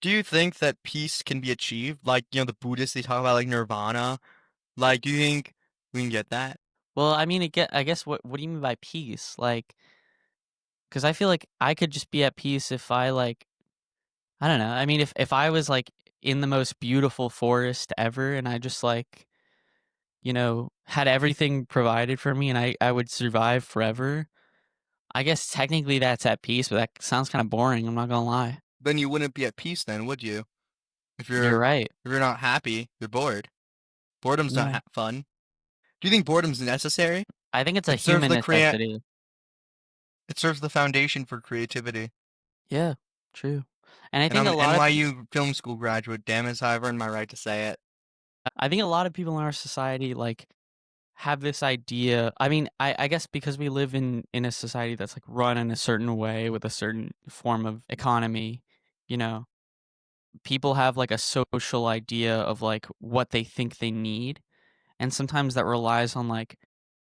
Do you think that peace can be achieved? Like, the Buddhists, they talk about like nirvana. Like, do you think we can get that? Well, I mean, I guess what do you mean by peace? Like, because I feel like I could just be at peace if I like, I don't know. I mean, if I was like in the most beautiful forest ever, and I just like, had everything provided for me, and I would survive forever. I guess technically that's at peace, but that sounds kind of boring. I'm not gonna lie. Then you wouldn't be at peace then, would you? If you're You're right. if you're not happy, you're bored. Boredom's not Yeah, fun. Do you think boredom's necessary? I think it's a It serves human the crea necessity. it serves the foundation for creativity. Yeah, true. And I And think I'm a an lot of people. NYU film school graduate. Damn it, so I've earned my right to say it. I think a lot of people in our society like have this idea. I mean, I guess because we live in a society that's like run in a certain way with a certain form of economy, you know, people have like a social idea of like what they think they need, and sometimes that relies on like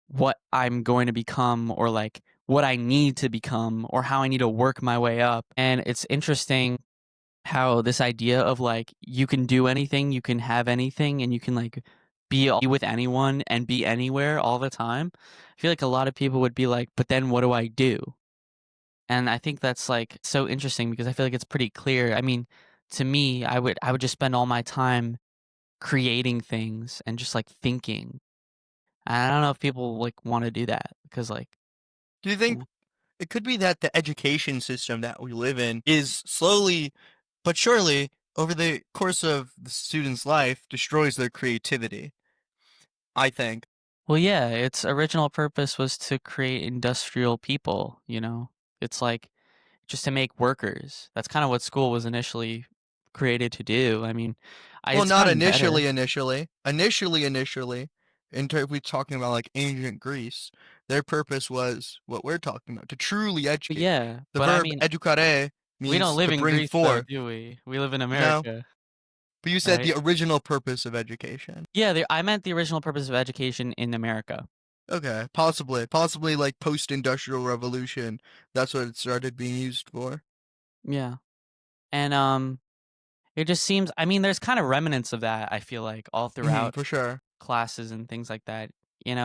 what I'm going to become or like what I need to become or how I need to work my way up. And it's interesting how this idea of like you can do anything, you can have anything, and you can like be with anyone and be anywhere all the time. I feel like a lot of people would be like, but then what do I do? And I think that's like so interesting because I feel like it's pretty clear. I mean, to me, I would just spend all my time creating things and just like thinking. And I don't know if people like want to do that because like, Do you think mm, it could be that the education system that we live in is slowly but surely over the course of the student's life destroys their creativity? I think. well, yeah, its original purpose was to create industrial people, It's like just to make workers. That's kind of what school was initially created to do. I mean, Well, it's not gotten better. initially, if we're talking about like ancient Greece, their purpose was what we're talking about, to truly But educate. yeah, The but I verb mean, educare we don't means live to in bring Greece though, forth. do we? We live in No, America, but you said right? the original purpose of education. Yeah, I meant the original purpose of education in America. Okay, possibly like post-industrial revolution. That's what it started being used for. Yeah. And it just seems, I mean, there's kind of remnants of that, I feel like, all throughout For sure. classes and things like that. And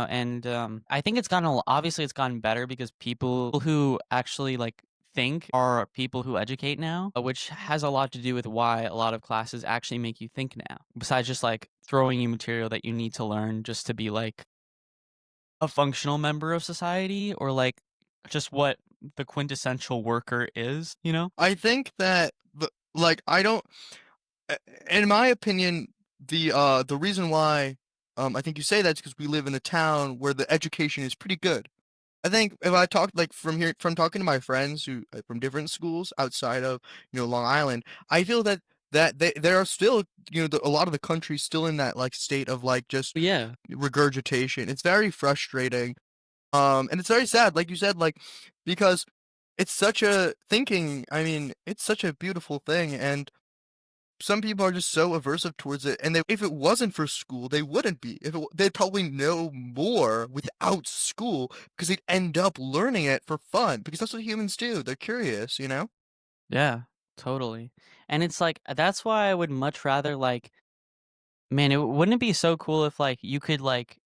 I think it's gotten obviously it's gotten better because people who actually like think are people who educate now, which has a lot to do with why a lot of classes actually make you think now. Besides just like throwing you material that you need to learn just to be like a functional member of society or like just what the quintessential worker is? I think that like I don't in my opinion, the reason why I think you say that's because we live in a town where the education is pretty good. I think if I talk like from talking to my friends who from different schools outside of Long Island, I feel that there are still a lot of the country still in that like state of like just But yeah. regurgitation. It's very frustrating, and it's very sad, like you said, like because it's such a thinking. I mean, it's such a beautiful thing, and some people are just so aversive towards it, and if it wasn't for school, they wouldn't be. They'd probably know more without school because they'd end up learning it for fun because that's what humans do. They're curious. Yeah, totally. And it's like that's why I would much rather like man, wouldn't it be so cool if like you could like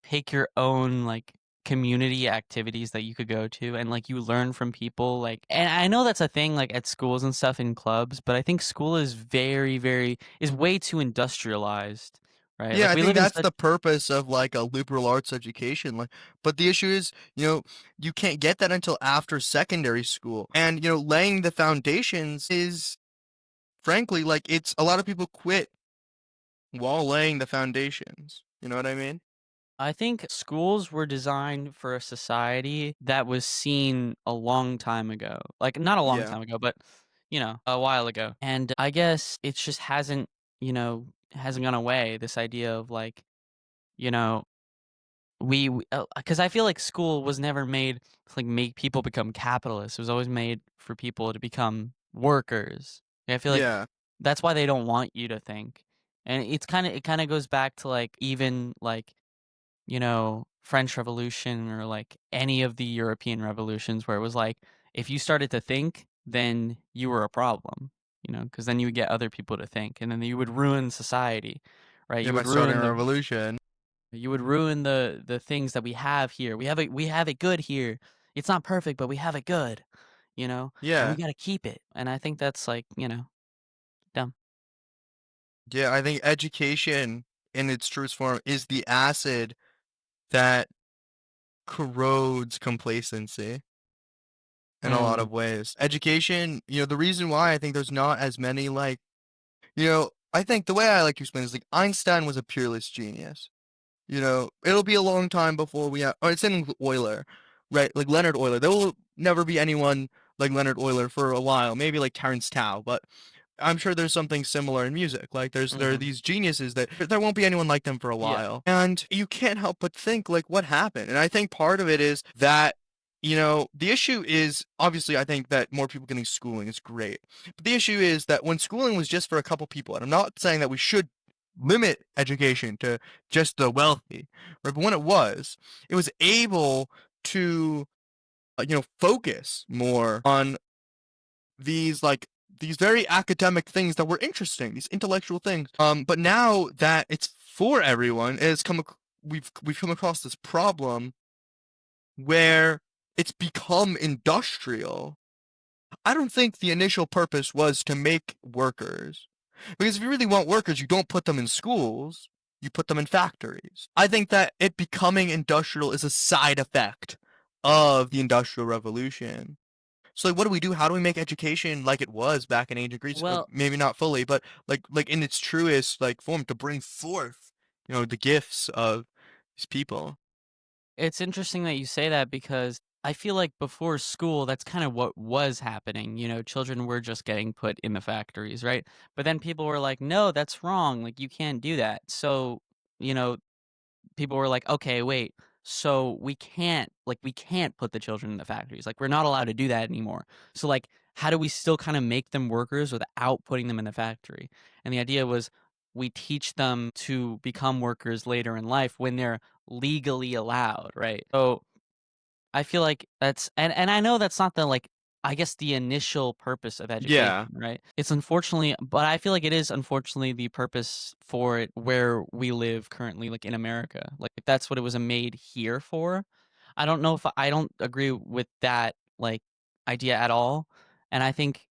pick your own like community activities that you could go to and like you learn from people like and I know that's a thing like at schools and stuff in clubs, but I think school is is way too industrialized, right? Yeah, Like I we think live in that's such the purpose of like a liberal arts education. Like, but the issue is, you can't get that until after secondary school, and laying the foundations is frankly like it's a lot of people quit while laying the foundations. You know what I mean? I think schools were designed for a society that was seen a long time ago. Like not a long Yeah. time ago, but a while ago. And I guess it just hasn't gone away this idea of like, you know, we cuz I feel like school was never made to like make people become capitalists. It was always made for people to become workers. And I feel like Yeah. that's why they don't want you to think. And it kind of goes back to like even like French Revolution or like any of the European revolutions where it was like if you started to think, then you were a problem. because then you would get other people to think, and then you would ruin society, right? Yeah, by starting a revolution. You would ruin the things that we have here. We have it good here. It's not perfect, but we have it good, and we Yeah. gotta keep it. And I think that's like, dumb. Yeah, I think education in its truest form is the acid that corrodes complacency in a lot Mm, of ways. Education, the reason why I think there's not as many like, I think the way I like to explain is like Einstein was a peerless genius. It'll be a long time before we have, or it's in Euler, right? Like Leonard Euler. There will never be anyone like Leonard Euler for a while, maybe like Terence Tao, but I'm sure there's something similar in music. Like there are mhm. these geniuses that there won't be anyone like them for a Yeah. while. And you can't help but think like what happened. And I think part of it is that the issue is obviously I think that more people getting schooling is great. But the issue is that when schooling was just for a couple people, and I'm not saying that we should limit education to just the wealthy, right? But when it was able to focus more on these very academic things that were interesting, these intellectual things. But now that it's for everyone, we've come across this problem where it's become industrial. I don't think the initial purpose was to make workers. Because if you really want workers, you don't put them in schools, you put them in factories. I think that it becoming industrial is a side effect of the Industrial Revolution. So like, what do we do? How do we make education like it was back in ancient Greece? Well, Maybe not fully, but like in its truest like form to bring forth, the gifts of these people. it's interesting that you say that because I feel like before school, that's kind of what was happening. Children were just getting put in the factories, right? But then people were like, no, that's wrong. Like, you can't do that. So, you know, people were like, okay, wait. So we can't put the children in the factories. Like, we're not allowed to do that anymore. So, like, how do we still kind of make them workers without putting them in the factory? And the idea was we teach them to become workers later in life when they're legally allowed, right? So I feel like and I know that's not the, like, I guess the initial purpose of Yeah. education, right? It's unfortunately, but I feel like it is unfortunately the purpose for it where we live currently, like in America. Like that's what it was made here for. I don't agree with that like idea at all. And I think,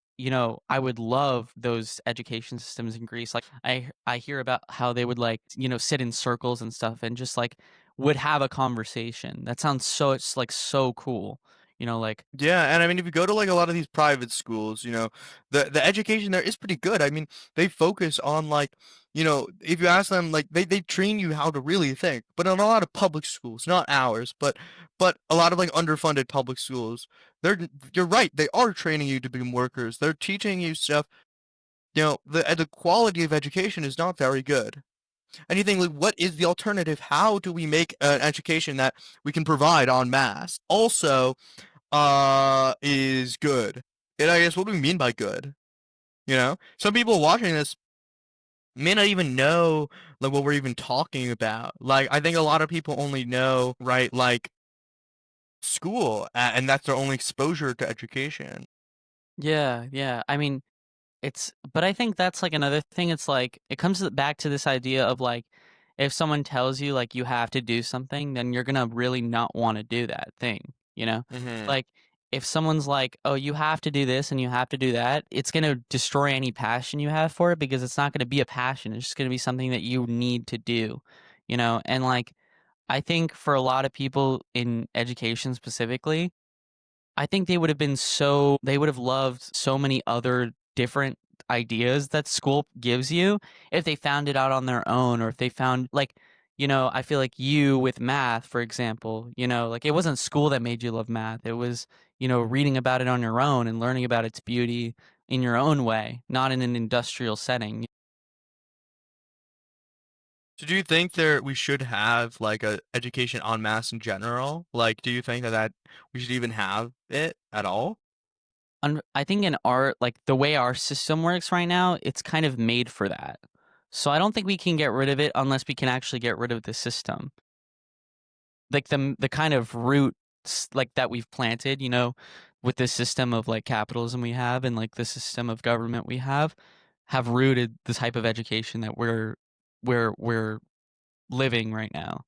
I would love those education systems in Greece. Like I hear about how they would like, sit in circles and stuff and just like would have a conversation. That sounds so it's like so cool. Like Yeah, and I mean, if you go to like a lot of these private schools, the education there is pretty good. I mean, they focus on like, if you ask them, like they train you how to really think. But in a lot of public schools, not ours, but a lot of like underfunded public schools, you're right, they are training you to become workers. They're teaching you stuff. The quality of education is not very good. And you think, like, what is the alternative? How do we make an education that we can provide en masse? Also, is good. And I guess what do we mean by good? Some people watching this may not even know like what we're even talking about. Like, I think a lot of people only know, right, like school, and that's their only exposure to education. yeah, yeah. I mean, but I think that's like another thing. It's like it comes back to this idea of like if someone tells you like you have to do something, then you're gonna really not want to do that thing, Hmm. Like if someone's like, "Oh, you have to do this and you have to do that," it's gonna destroy any passion you have for it because it's not gonna be a passion. It's just gonna be something that you need to do, And like I think for a lot of people in education specifically, I think they would have loved so many other different ideas that school gives you if they found it out on their own or if they found like, I feel like you with math, for example, like it wasn't school that made you love math. It was, reading about it on your own and learning about its beauty in your own way, not in an industrial setting. So do you think we should have like a education en masse in general? Like, do you think that we should even have it at all? I think in art, like the way our system works right now, it's kind of made for that. So I don't think we can get rid of it unless we can actually get rid of the system. Like the kind of roots like that we've planted, with this system of like capitalism we have and like the system of government we have rooted the type of education that we're living right now.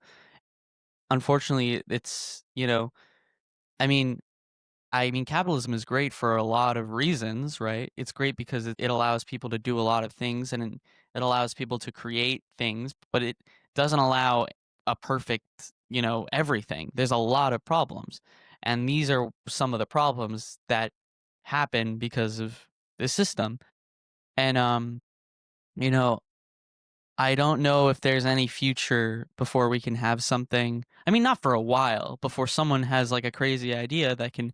Unfortunately, it's, I mean, capitalism is great for a lot of reasons, right? It's great because it allows people to do a lot of things and it allows people to create things, but it doesn't allow a perfect, everything. There's a lot of problems. And these are some of the problems that happen because of this system. And you know, I don't know if there's any future before we can have something. I mean, not for a while, before someone has like a crazy idea that can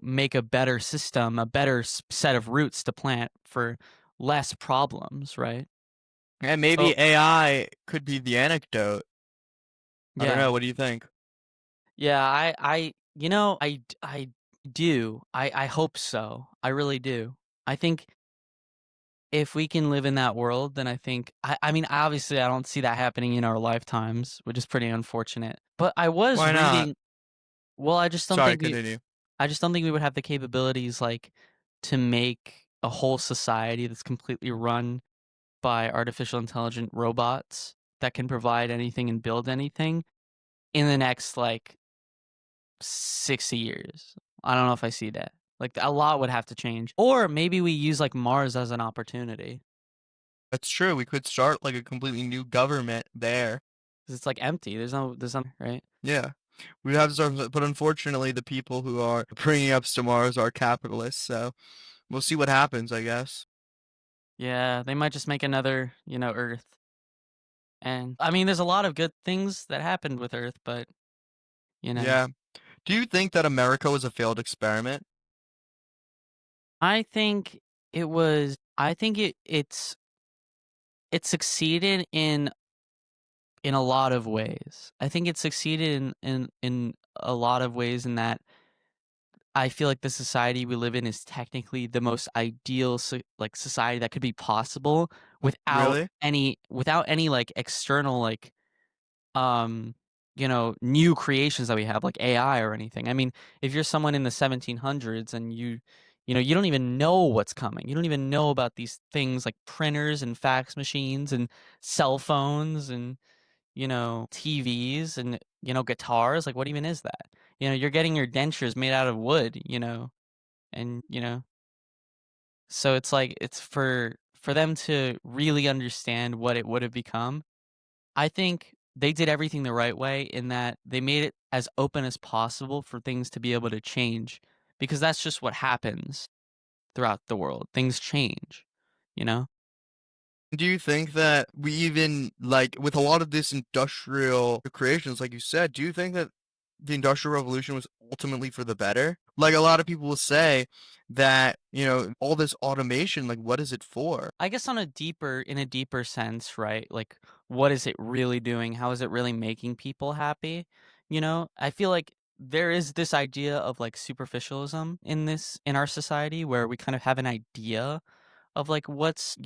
make a better system, a better set of roots to plant for less problems, right? And maybe So, AI could be the anecdote. I don't yeah. know. What do you think? Yeah, I do. I hope so. I really do. I think if we can live in that world, then I mean, obviously, I don't see that happening in our lifetimes, which is pretty unfortunate. But I was Why not? reading, well, I just don't Sorry, think continue. we would have the capabilities, like, to make a whole society that's completely run by artificial intelligent robots that can provide anything and build anything in the next like 60 years. I don't know if I see that. Like a lot would have to change. Or maybe we use like Mars as an opportunity That's true. We could start like a completely new government there. because it's like empty. There's no, right? Yeah. We have to start, but unfortunately, the people who are bringing up to Mars are capitalists. So we'll see what happens, I guess. Yeah, they might just make another, Earth. And I mean, there's a lot of good things that happened with Earth, but you know, Yeah. Do you think that America was a failed experiment? I think I think it succeeded in a lot of ways. I think it succeeded in a lot of ways in that I feel like the society we live in is technically the most ideal like society that could be possible Really? without any like external like um new creations that we have like AI or anything. I mean, if you're someone in the 1700s and you don't even know what's coming. You don't even know about these things like printers and fax machines and cell phones and TVs and, guitars, like, what even is that? You're getting your dentures made out of wood, and, so it's like it's for them to really understand what it would have become. I think they did everything the right way in that they made it as open as possible for things to be able to change because that's just what happens throughout the world. Things change, you know? Do you think that we even like with a lot of this industrial creations, like you said, do you think that the Industrial Revolution was ultimately for the better? Like a lot of people will say that, all this automation, like what is it for? I guess in a deeper sense, right? Like, what is it really doing? How is it really making people happy? I feel like there is this idea of like superficialism in our society where we kind of have an idea of like what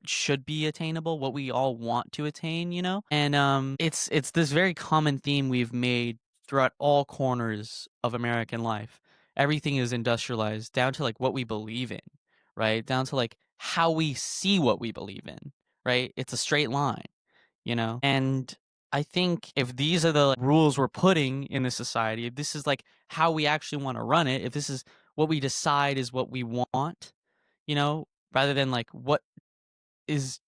should be attainable, what we all want to attain, And it's this very common theme we've made throughout all corners of American life. Everything is industrialized down to like what we believe in, right? Down to like how we see what we believe in, right? It's a straight line, And I think if these are the like, rules we're putting in the society, if this is like how we actually want to run it, if this is what we decide is what we want, rather than like what is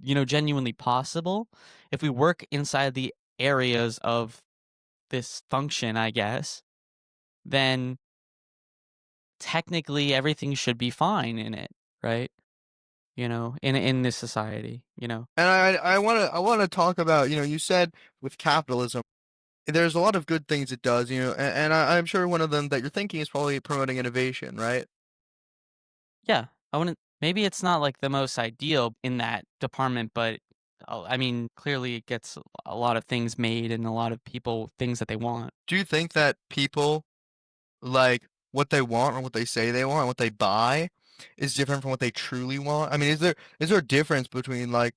genuinely possible, if we work inside the areas of this function, I guess, then technically everything should be fine in it, right? In this society, And I wanna talk about, you said with capitalism, there's a lot of good things it does, and I'm sure one of them that you're thinking is probably promoting innovation, right? Yeah, I wouldn't. Maybe it's not like the most ideal in that department, but I mean, clearly it gets a lot of things made and a lot of people things that they want. Do you think that people like what they want or what they say they want and what they buy is different from what they truly want? I mean, is there a difference between like,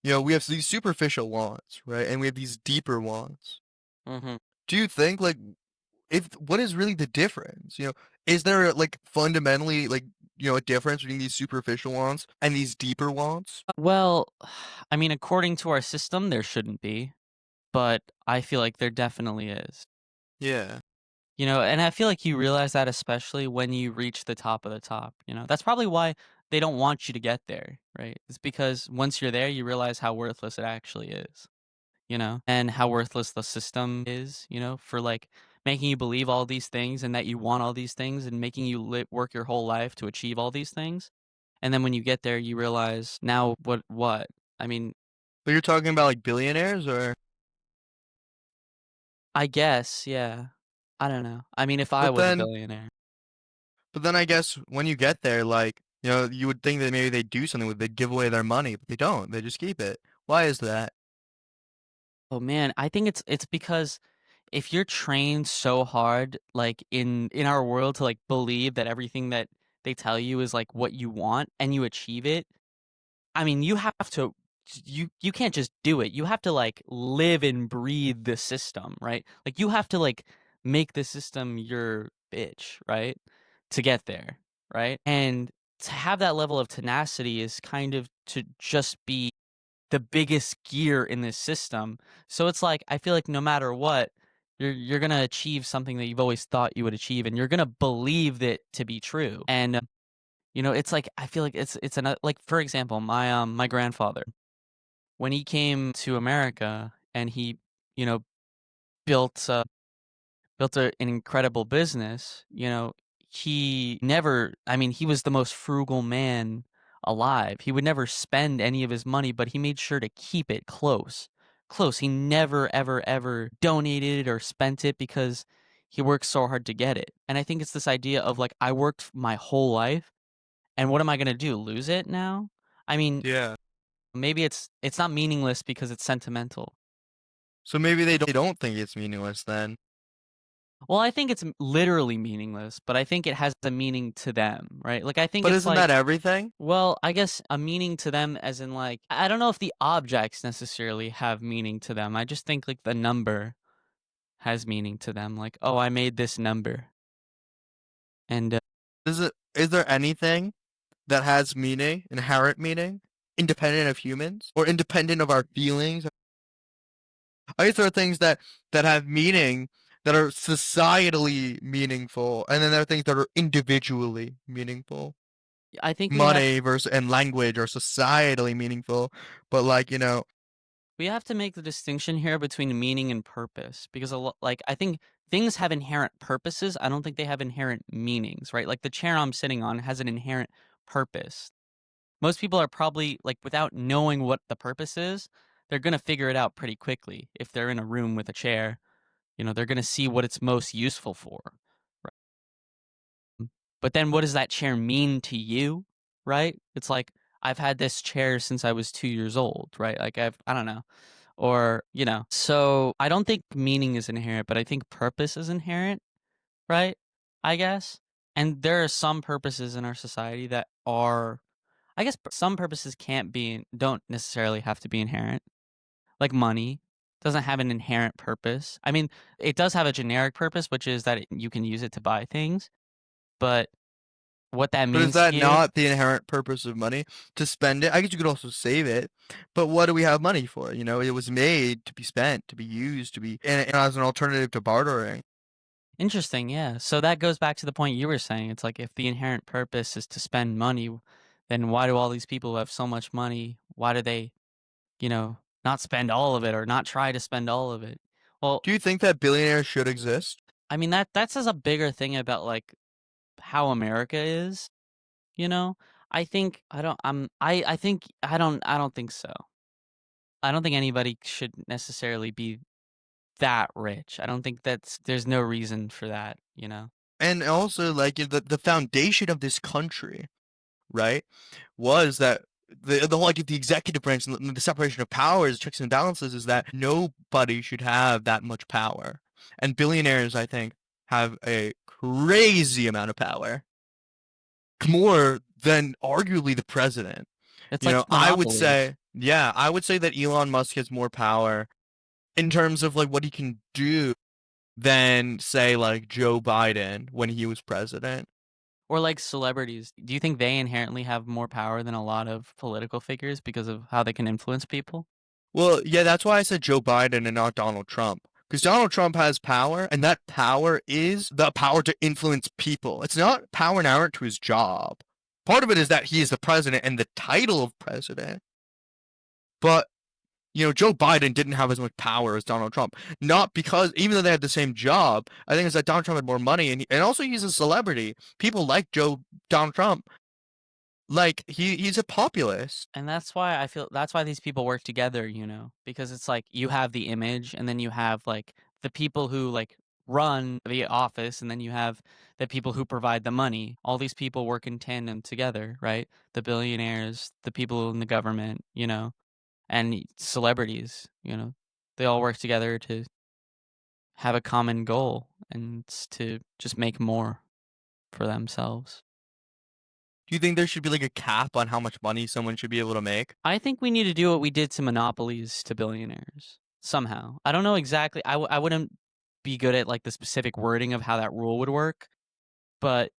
we have these superficial wants, right? And we have these deeper wants. Hmm. Do you think like if what is really the difference? Is there like fundamentally like a difference between these superficial wants and these deeper wants? Well, I mean, according to our system, there shouldn't be, but I feel like there definitely is. Yeah. And I feel like you realize that especially when you reach the top of the top. That's probably why they don't want you to get there, right? It's because once you're there, you realize how worthless it actually is, and how worthless the system is, for like making you believe all these things and that you want all these things and making you work your whole life to achieve all these things. And then when you get there, you realize now what? I mean, But you're talking about like billionaires or I guess, yeah. I don't know. I mean, if I but was a then billionaire. but then I guess when you get there, like, you would think that maybe they'd do something with they'd give away their money, but they don't. They just keep it. Why is that? Oh man, I think it's because if you're trained so hard like in our world to like believe that everything that they tell you is like what you want and you achieve it, I mean, you can't just do it. You have to like live and breathe the system, right? Like you have to like make the system your bitch, right? To get there, right? And to have that level of tenacity is kind of to just be the biggest gear in this system. So it's like I feel like no matter what, you're gonna achieve something that you've always thought you would achieve, and you're gonna believe that to be true. And it's like I feel like it's another like for example, my grandfather when he came to America and he you know built an incredible business. He never, I mean, he was the most frugal man alive. He would never spend any of his money, but he made sure to keep it close. Close. He never, ever, ever donated or spent it because he worked so hard to get it. And I think it's this idea of like, I worked my whole life, and what am I going to do? Lose it now? I mean, Yeah. maybe it's not meaningless because it's sentimental. So maybe they don't think it's meaningless then. Well, I think it's literally meaningless, but I think it has a meaning to them, right? Like I think But it's isn't like, that everything? well, I guess a meaning to them as in like I don't know if the objects necessarily have meaning to them. I just think like the number has meaning to them. Like, oh, I made this number. And Is there anything that has meaning, inherent meaning, independent of humans or independent of our feelings? I guess there are things that have meaning that are societally meaningful, and then there are things that are individually meaningful. I think Money versus and language are societally meaningful, but like, we have to make the distinction here between meaning and purpose because like I think things have inherent purposes. I don't think they have inherent meanings, right? Like the chair I'm sitting on has an inherent purpose. Most people are probably like without knowing what the purpose is, they're going to figure it out pretty quickly. If they're in a room with a chair, they're going to see what it's most useful for. Right? But then what does that chair mean to you? Right? It's like I've had this chair since I was 2 years old, right? Like I don't know. Or. So I don't think meaning is inherent, but I think purpose is inherent, right? I guess. And there are some purposes in our society that are I guess some purposes don't necessarily have to be inherent. Like money doesn't have an inherent purpose. I mean, it does have a generic purpose, which is that you can use it to buy things. But what that but is means to that you, not the inherent purpose of money? To spend it? I guess you could also save it, but what do we have money for? It was made to be spent, to be used, to be, and as an alternative to bartering. interesting, yeah. So that goes back to the point you were saying. It's like if the inherent purpose is to spend money, then why do all these people who have so much money, why do they, not spend all of it or not try to spend all of it? Well, Do you think that billionaires should exist? I mean that says a bigger thing about like how America is. You know? I think I don't I think I don't think so. I don't think anybody should necessarily be that rich. I don't think there's no reason for that. And also, like, the foundation of this country, right, was that the whole, like, the executive branch and the separation of powers, checks and balances, is that nobody should have that much power. And billionaires, I think, have a crazy amount of power, more than arguably the president. It's like I would monopolies. say, yeah, I would say that Elon Musk has more power in terms of like what he can do than say like Joe Biden when he was president. Or like celebrities. Do you think they inherently have more power than a lot of political figures because of how they can influence people? Well, yeah, that's why I said Joe Biden and not Donald Trump. Because Donald Trump has power, and that power is the power to influence people. It's not power inherent to his job. Part of it is that he is the president and the title of president. But, Joe Biden didn't have as much power as Donald Trump. Not because, even though they had the same job, I think it's that Donald Trump had more money, and also he's a celebrity. People like Donald Trump. Like, he's a populist. And that's why I feel that's why these people work together, because it's like you have the image and then you have like the people who like run the office and then you have the people who provide the money. All these people work in tandem together, right? The billionaires, the people in the government, and celebrities, they all work together to have a common goal and it's to just make more for themselves. Do you think there should be like a cap on how much money someone should be able to make? I think we need to do what we did to monopolies to billionaires somehow. I don't know exactly. I wouldn't be good at like the specific wording of how that rule would work, but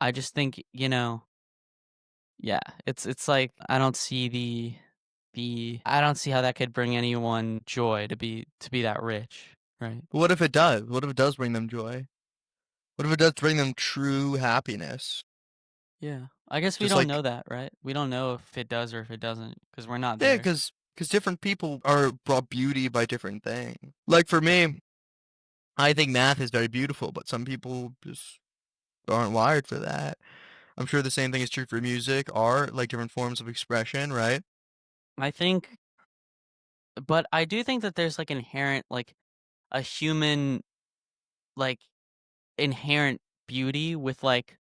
I just think yeah, it's like I don't see the I don't see how that could bring anyone joy to be that rich, right? But what if it does? What if it does bring them joy? What if it does bring them true happiness? Yeah, I guess we Just don't like, know that, right? We don't know if it does or if it doesn't because we're not yeah, there. because different people are brought beauty by different things. Like for me, I think math is very beautiful, but some people just aren't wired for that. I'm sure the same thing is true for music, art, like different forms of expression, right? I think, but I do think that there's like inherent like a human like inherent beauty with like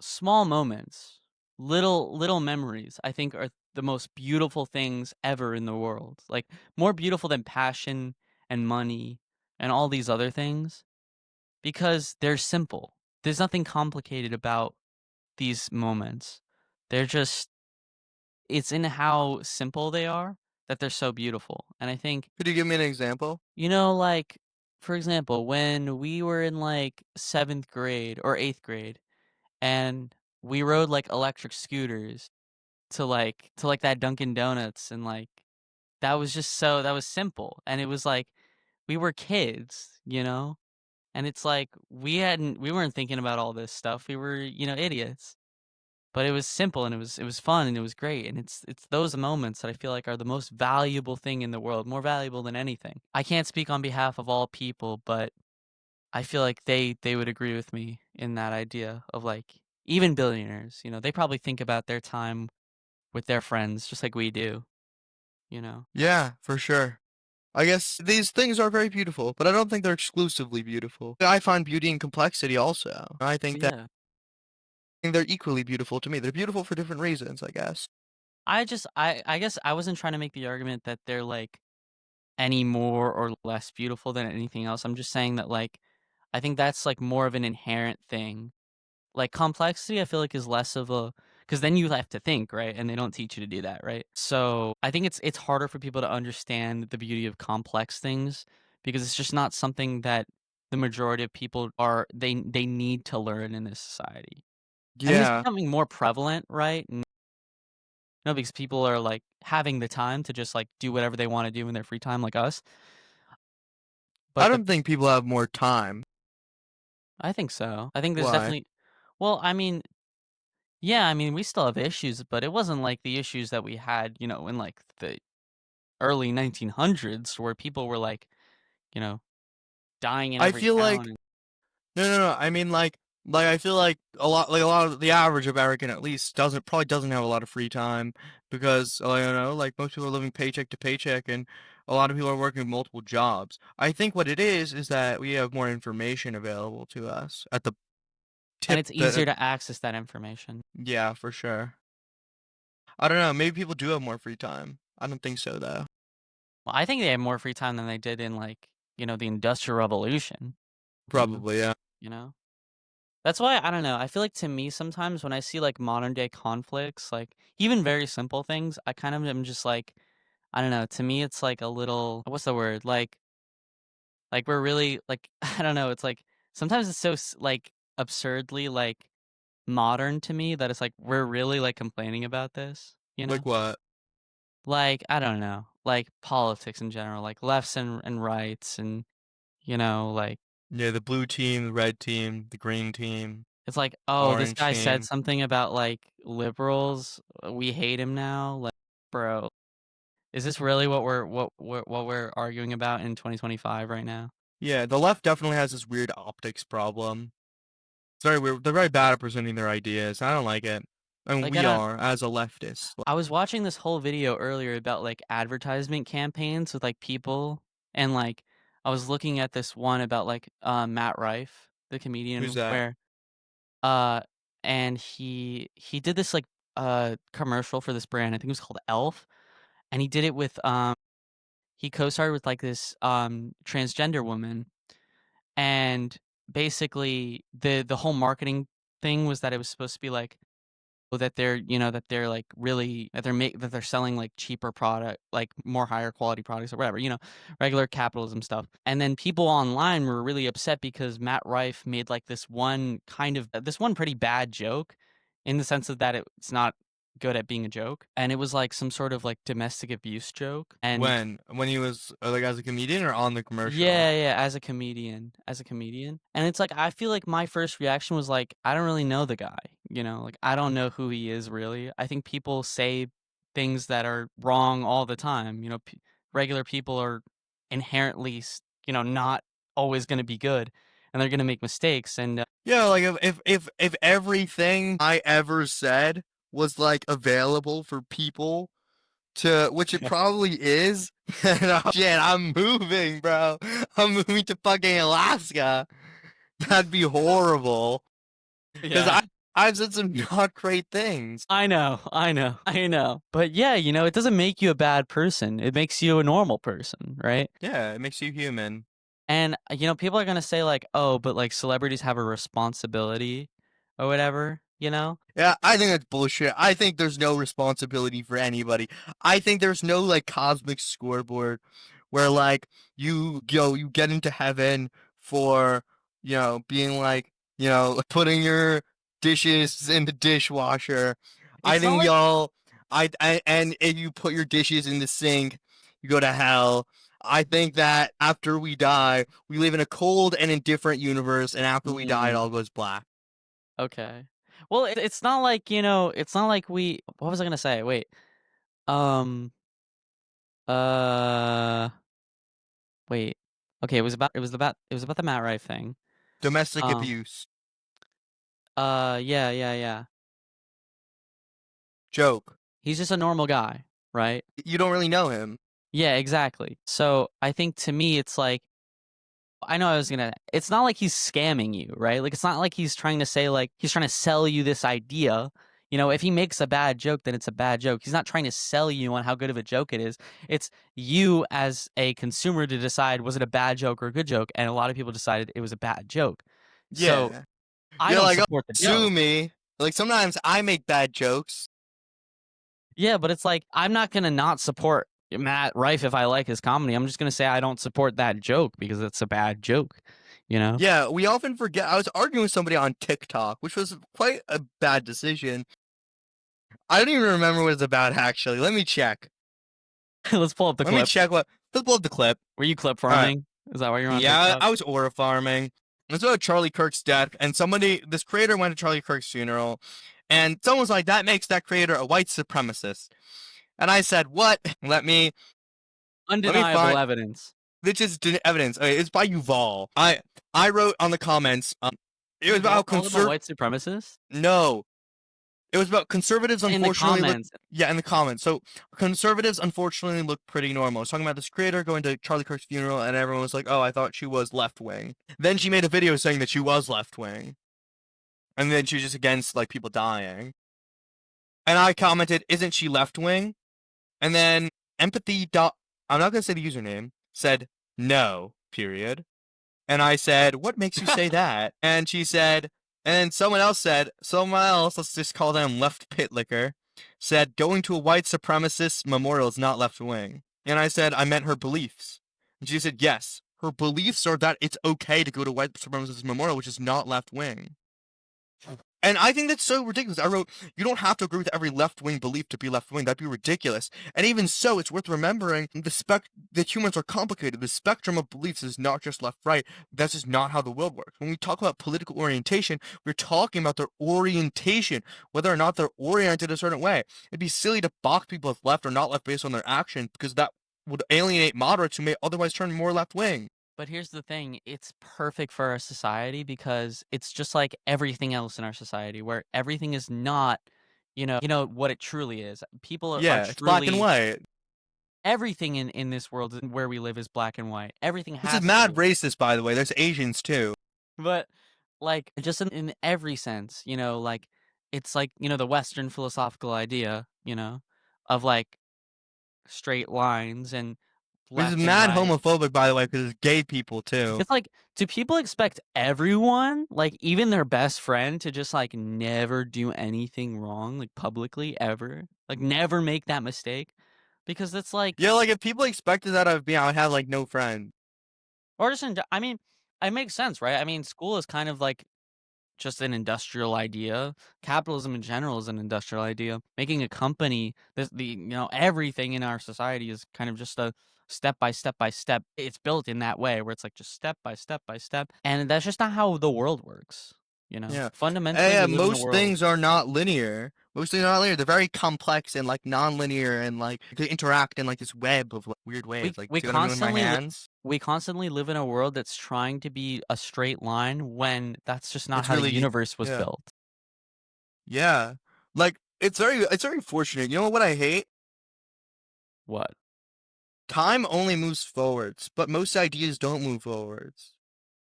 small moments, little memories. I think are the most beautiful things ever in the world. Like more beautiful than passion and money and all these other things because they're simple. There's nothing complicated about these moments. They're just it's in how simple they are that they're so beautiful. And I think, Could you give me an example? like for example, when we were in like 7th grade or 8th grade and we rode like electric scooters to like that Dunkin' Donuts and like that was simple and it was like we were kids, and it's like we weren't thinking about all this stuff. We were, idiots. But it was simple and it was fun and it was great and it's those moments that I feel like are the most valuable thing in the world, more valuable than anything. I can't speak on behalf of all people, but I feel like they would agree with me in that idea of like even billionaires, they probably think about their time with their friends just like we do, you know. Yeah, for sure. I guess these things are very beautiful, but I don't think they're exclusively beautiful. I find beauty in complexity also. I think that Yeah. they're equally beautiful to me. They're beautiful for different reasons, I guess. I guess I wasn't trying to make the argument that they're like any more or less beautiful than anything else. I'm just saying that like I think that's like more of an inherent thing. Like complexity I feel like is less of a because then you have to think, right? And they don't teach you to do that, right? So I think it's harder for people to understand the beauty of complex things because it's just not something that the majority of people they need to learn in this society. I mean, it's Yeah. becoming more prevalent, right? No, because people are like having the time to just like do whatever they want to do in their free time, like us. I But don't think people have more time. I think so. I think there's Why? definitely. Well, I mean, yeah, I mean, we still have issues, but it wasn't like the issues that we had, in like the early 1900s, where people were like, you know, dying in I every feel town. like no, no, no. I mean, like I feel like a lot of the average American at least doesn't have a lot of free time because I don't know, like most people are living paycheck to paycheck, and a lot of people are working multiple jobs. I think what it is that we have more information available to us at the And tip. it's easier to access that information. Yeah, for sure. I don't know. Maybe people do have more free time. I don't think so though. Well, I think they have more free time than they did in like, the Industrial Revolution. You know, Probably, yeah. you know. That's why I don't know. I feel like to me sometimes when I see like modern day conflicts, like even very simple things, I kind of am just like, I don't know. To me, it's like a little, what's the word? Like Like we're really like I don't know. It's like sometimes it's so like absurdly like modern to me that it's like we're really like complaining about this. You Like know, what? like I don't know, like politics in general, like lefts and rights, and like Yeah, the blue team, the red team, the green team, it's like, oh, this orange guy said team. something about like liberals. We hate him now. Like, bro, is this really what we're arguing about in 2025 right now? Yeah, the left definitely has this weird optics problem. It's very weird. They're very bad at presenting their ideas. I don't like it. And Like I we don't. are, as a leftist. I was watching this whole video earlier about like advertisement campaigns with like people, and like I was looking at this one about like Matt Rife, the Who's comedian, that? where uh and he did this like commercial for this brand. I think it was called Elf, and he did it with he co-starred with like this transgender woman, and basically the whole marketing thing was that it was supposed to be like, that they're that they're like really that they're selling like cheaper product, like more higher quality products or whatever, regular capitalism stuff. And then people online were really upset because Matt Rife made like this one pretty bad joke, in the sense of that it's not good at being a joke, and it was like some sort of like domestic abuse joke. And When he was like as a comedian or on the commercial? yeah, yeah, as a comedian. And it's like I feel like my first reaction was like, I don't really know the guy, like I don't know who he is really. I think people say things that are wrong all the time. Regular people are inherently, not always going to be good, and they're going to make mistakes. And Yeah, like if everything I ever said was like available for people to, which it probably is, shit, I'm moving, bro. I'm moving to fucking Alaska. That'd be horrible. Because yeah. I've said some not great things. I know, I know, I know. But yeah, it doesn't make you a bad person. It makes you a normal person, right? Yeah, it makes you human. And, people are gonna say like, "Oh, but like celebrities have a responsibility or whatever," you know? Yeah, I think that's bullshit. I think there's no responsibility for anybody. I think there's no like cosmic scoreboard where like you get into heaven for, being like, putting your dishes in the dishwasher. I It's not think we like all and if you put your dishes in the sink, you go to hell. I think that after we die, we live in a cold and indifferent universe, and after we die, it mm, all goes black. okay. Well, it's not like, it's not like we what was I gonna say? Wait. Um, uh, wait. Okay, it was about the Matt Rife thing. Domestic Um, abuse. yeah, yeah, yeah. Joke. He's just a normal guy, right? You don't really know him. Yeah, exactly. So, I think to me it's like, I know it's not like he's scamming you, right? Like, it's not like he's trying to say, like, he's trying to sell you this idea. If he makes a bad joke, then it's a bad joke. He's not trying to sell you on how good of a joke it is. It's you as a consumer to decide, was it a bad joke or a good joke? And a lot of people decided it was a bad joke. So Yeah. I You're don't like, oh, support the sue joke. me. Like sometimes I make bad jokes. Yeah, but it's like, I'm not going to not support Matt Rife if I like his comedy. I'm just going to say I don't support that joke because it's a bad joke, you know? Yeah, we often forget. I was arguing with somebody on TikTok, which was quite a bad decision. I don't even remember what it's about actually. Let me check. Let's pull up the Let me clip. check what. Let's pull up the clip. Were you clip All right. farming? Is that why you're on Yeah, TikTok? I was aura farming. It's about Charlie Kirk's death, and this creator went to Charlie Kirk's funeral, and someone was like, "That makes that creator a white supremacist." And I said, "What? Let me Undeniable find." evidence. Which is evidence. Okay, it's by Yuval. I wrote on the comments. It was Yuval about called him a white supremacist? No, it was about conservatives. In the Unfortunately, look. comments. Yeah, in the comments. So conservatives unfortunately look pretty normal. I was talking about this creator going to Charlie Kirk's funeral, and everyone was like, "Oh, I thought she was left wing." Then she made a video saying that she was left wing, and then she was just against like people dying. And I commented, "Isn't she left wing?" And then empathy. I'm not gonna say the username. Said no. Period. And I said, "What makes you say that?" And she said, and then someone else, let's just call them Left Pit Liquor, said, "Going to a white supremacist memorial is not left wing." And I said, I meant her beliefs. And she said, "Yes, her beliefs are that it's okay to go to white supremacist memorial, which is not left wing. And I think that's so ridiculous. I wrote, you don't have to agree with every left-wing belief to be left-wing. That'd be ridiculous. And even so, it's worth remembering that humans are complicated. The spectrum of beliefs is not just left-right. That's just not how the world works. When we talk about political orientation, we're talking about their orientation, whether or not they're oriented a certain way. It'd be silly to box people as left or not left based on their action, because that would alienate moderates who may otherwise turn more left-wing. But here's the thing, it's perfect for our society because it's just like everything else in our society where everything is not, what it truly is. People are Yeah, it's black and truly white. everything in this world where we live is black and white. Everything This is has to mad be. racist, by the way. There's Asians, too. But like just in every sense, like it's like, the Western philosophical idea, of like straight lines and Which is left and mad right. homophobic, by the way, because it's gay people, too. It's like, do people expect everyone, like even their best friend, to just like never do anything wrong, like publicly ever? Like never make that mistake? Because it's like, Yeah, like, if people expected that of me, I would have, like, no friend. or just, I mean, it makes sense, right? I mean, school is kind of like just an industrial idea. Capitalism in general is an industrial idea. Making a company, everything in our society is kind of just a step by step by step. It's built in that way where it's like just step by step by step. And that's just not how the world works. Yeah. Fundamentally, Yeah, we live in a most world. things are not linear. Most things are not linear. They're very complex and, like, non-linear and, like, they interact in, like, this web of, like, weird ways. We Like, we see what I'm doing with my constantly hands? we constantly live in a world that's trying to be a straight line when that's just not It's how the really universe was yeah. built. Yeah. Like, it's very fortunate. You know what I hate? What? Time only moves forwards, but most ideas don't move forwards.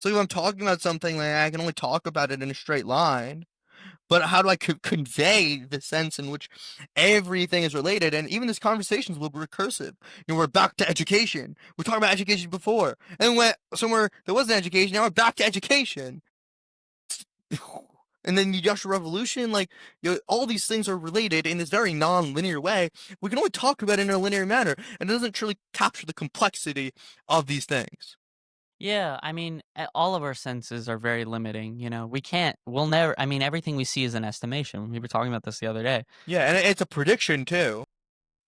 So if I'm talking about something, like, I can only talk about it in a straight line. But how do I convey the sense in which everything is related? And even this conversation is a little recursive. We're back to education. We're talking about education before, and went somewhere there wasn't education. Now we're back to education. And then the Industrial Revolution, like, all these things are related in this very non-linear way. We can only talk about it in a linear manner, and it doesn't truly capture the complexity of these things. Yeah, I mean, all of our senses are very limiting. We'll never, I mean, everything we see is an estimation. We were talking about this the other day. Yeah, and it's a prediction too.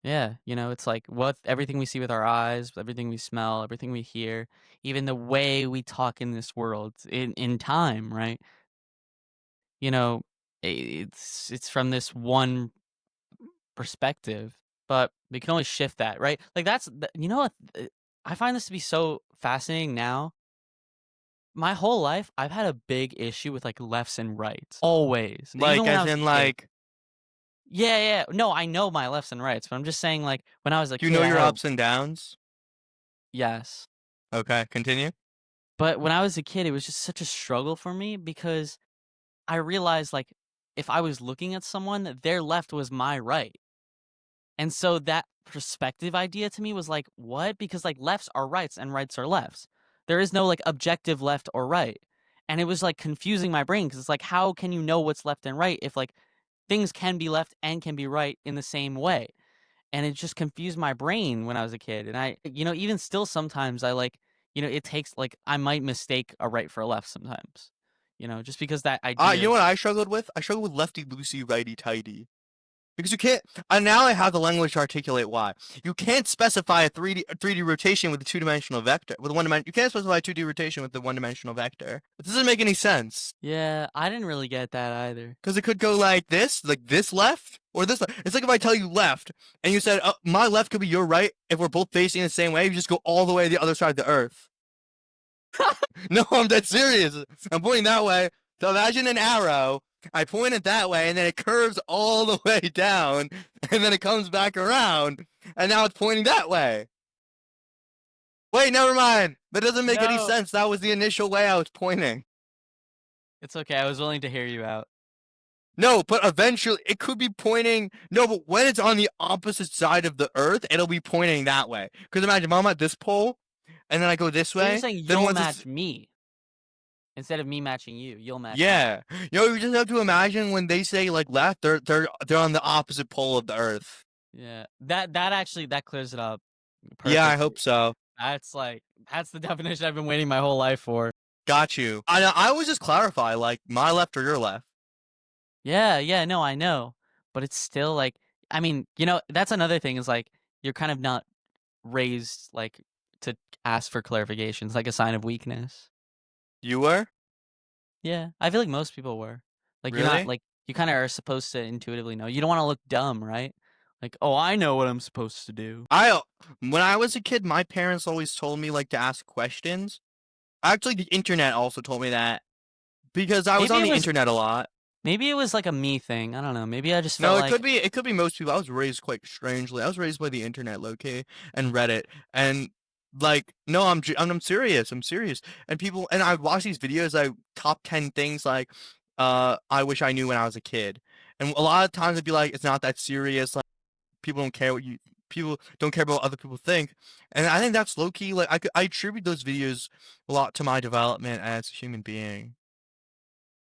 Yeah, it's like everything we see with our eyes, everything we smell, everything we hear, even the way we talk in this world in time, right? You know, it's from this one perspective, but we can only shift that, right? Like you know what? I find this to be so fascinating now. My whole life, I've had a big issue with like lefts and rights, always. Even Like, when I as was in, a kid. like, Yeah, yeah. No, I know my lefts and rights, but I'm just saying, like when I was a do you kid, know I your had a ups and downs? yes. Okay, continue. But when I was a kid, it was just such a struggle for me because I realized like if I was looking at someone, their left was my right. And so that perspective idea to me was like, what? Because like lefts are rights and rights are lefts. There is no like objective left or right. And it was like confusing my brain because it's like, how can you know what's left and right if like things can be left and can be right in the same way? And it just confused my brain when I was a kid. And even still sometimes I like, it takes like, I might mistake a right for a left sometimes, just because that idea You know what is, I struggled with? I struggled with lefty loosey, righty tighty. Because you can't. Now I have the language to articulate why. You can't specify a 3D rotation with a two-dimensional vector. With a one dimension, you can't specify a 2D rotation with the one-dimensional vector. It doesn't make any sense. yeah, I didn't really get that either. Because it could go like this left, or this left. It's like if I tell you left, and you said, my left could be your right, if we're both facing the same way, you just go all the way to the other side of the earth. No, I'm dead serious. I'm pointing that way. So imagine an arrow. I point it that way, and then it curves all the way down, and then it comes back around, and now it's pointing that way. Wait, never mind. That doesn't make any No. sense. That was the initial way I was pointing. It's okay. I was willing to hear you out. No, but eventually it could be pointing. No, but when it's on the opposite side of the Earth, it'll be pointing that way. Because imagine, if I'm at this pole, and then I go this So you're way. saying Then you'll once it's match me instead of me matching you. You'll match me. yeah, you just have to imagine when they say like left, they're on the opposite pole of the Earth. Yeah. That actually that clears it up Yeah, I hope perfectly. so. That's the definition I've been waiting my whole life for. Got you. I always just clarify, like, my left or your left. Yeah, yeah, no, I know. But it's still like, I mean, that's another thing is like you're kind of not raised like to ask for clarifications, like a sign of weakness. You were? Yeah, I feel like most people were. Like you're not Really? like you kind of are supposed to intuitively know. You don't want to look dumb, right? Like, oh, I know what I'm supposed to do. When I was a kid, my parents always told me, like, to ask questions. Actually, the internet also told me that because I was Maybe on it the was internet a lot. maybe it was like a me thing. I don't know. Maybe I just No, felt like it could be most people. I was raised quite strangely. I was raised by the internet, low-key, and Reddit, and like, no, I'm serious. I'm serious. And people, and I watch these videos, like top 10 things, like, I wish I knew when I was a kid, and a lot of times I'd be like, it's not that serious. Like, people don't care what you, people don't care about what other people think, and I think that's low-key. Like, I attribute those videos a lot to my development as a human being.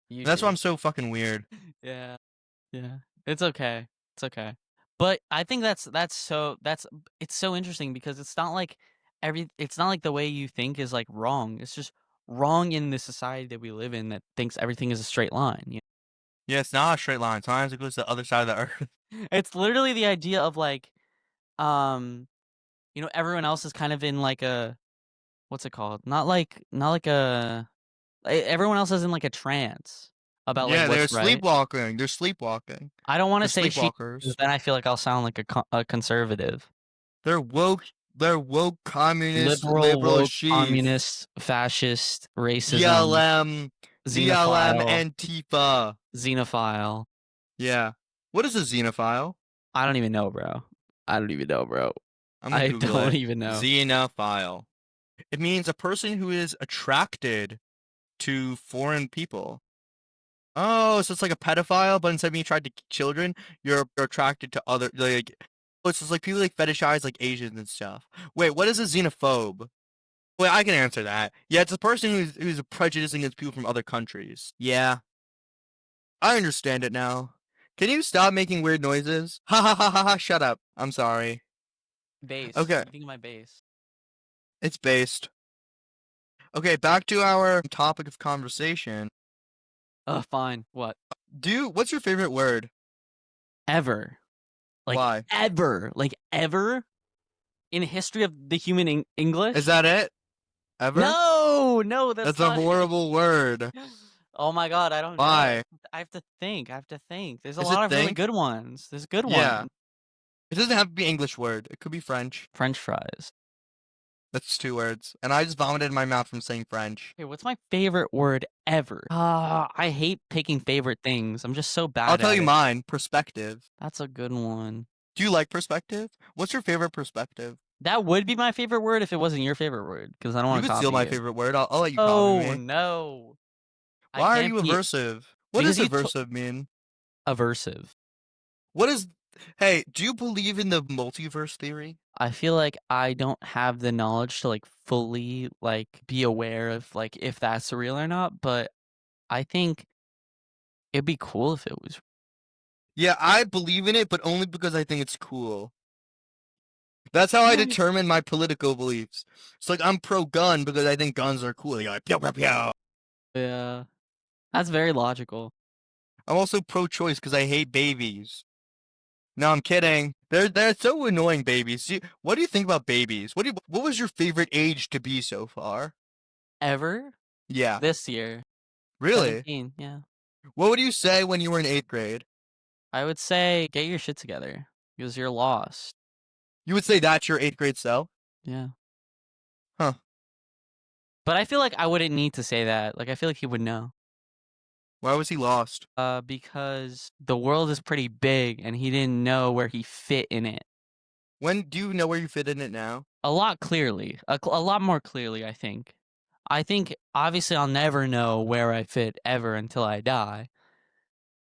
you And that's why do. I'm so fucking weird. Yeah. Yeah. It's okay. It's okay. But I think that's it's so interesting because it's not like the way you think is like wrong. It's just wrong in the society that we live in that thinks everything is a straight line. Yeah, it's not a straight line. Sometimes it goes to the other side of the earth. It's literally the idea of like um everyone else is kind of in like a what's it called? Not like everyone else is in like a trance about like Yeah, they're what's right. sleepwalking. They're sleepwalking. I don't want to They're say she because sleepwalkers. then I feel like I'll sound like a conservative. They're woke. They're woke communist Liberal, liberal woke, sheath. communist, fascist, racism, BLM, BLM xenophile, Antifa. xenophile. Yeah. What is a xenophile? I don't even know, bro. I don't even know, bro. I'm gonna I Google don't it. even know. Xenophile. It means a person who is attracted to foreign people. Oh, so it's like a pedophile, but instead of being attracted to children, you're attracted to other, like, oh, it's just like people like fetishize like Asians and stuff. Wait, what is a xenophobe? Wait, I can answer that. Yeah, it's a person who's prejudiced against people from other countries. Yeah, I understand it now. Can you stop making weird noises? Ha ha ha ha ha! Shut up. I'm sorry. Base. Okay, What do you think of my base? it's based. Okay, back to our topic of conversation. Fine. What? What's your favorite word? Ever. Like Why? ever. Like ever in the history of the human Is English? that it? Ever? No, no, that's That's a not it. horrible word. Oh my god, I don't know. Why? I have to think. I have to think. There's a Is it lot of really think? good ones. There's a good Yeah. one. It doesn't have to be English word. It could be French. French fries. That's two words. And I just vomited in my mouth from saying French. Okay, what's my favorite word ever? I hate picking favorite things. I'm just so I'll bad tell at you it. mine. Perspective. That's a good one. Do you like perspective? What's your favorite perspective? That would be my favorite word if it wasn't your favorite word, because I don't You want to could steal copy my you. favorite word. I'll let you copy Oh me. no. I Why are can't you be aversive? What because does you aversive mean? aversive. What is... Hey, do you believe in the multiverse theory? I feel like I don't have the knowledge to like fully like be aware of like if that's real or not, but I think it'd be cool if it was. Yeah, I believe in it, but only because I think it's cool. That's how I determine my political beliefs. It's like I'm pro-gun because I think guns are cool. You're like, pew, pew, pew. Yeah. That's very logical. I'm also pro-choice because I hate babies. No, I'm kidding. They're so annoying, babies. What do you think about babies? What was your favorite age to be so far? Ever Yeah, this year. really. 17, yeah. What would you say when you were in eighth grade? I would say get your shit together because you're lost. You would say that's your eighth grade self? Yeah. Huh? But I feel like I wouldn't need to say that. Like I feel like he would know. Why was he lost? Because the world is pretty big and he didn't know where he fit in it. When do you know where you fit in it now? A lot clearly. A lot more clearly, I think. I think obviously I'll never know where I fit ever until I die.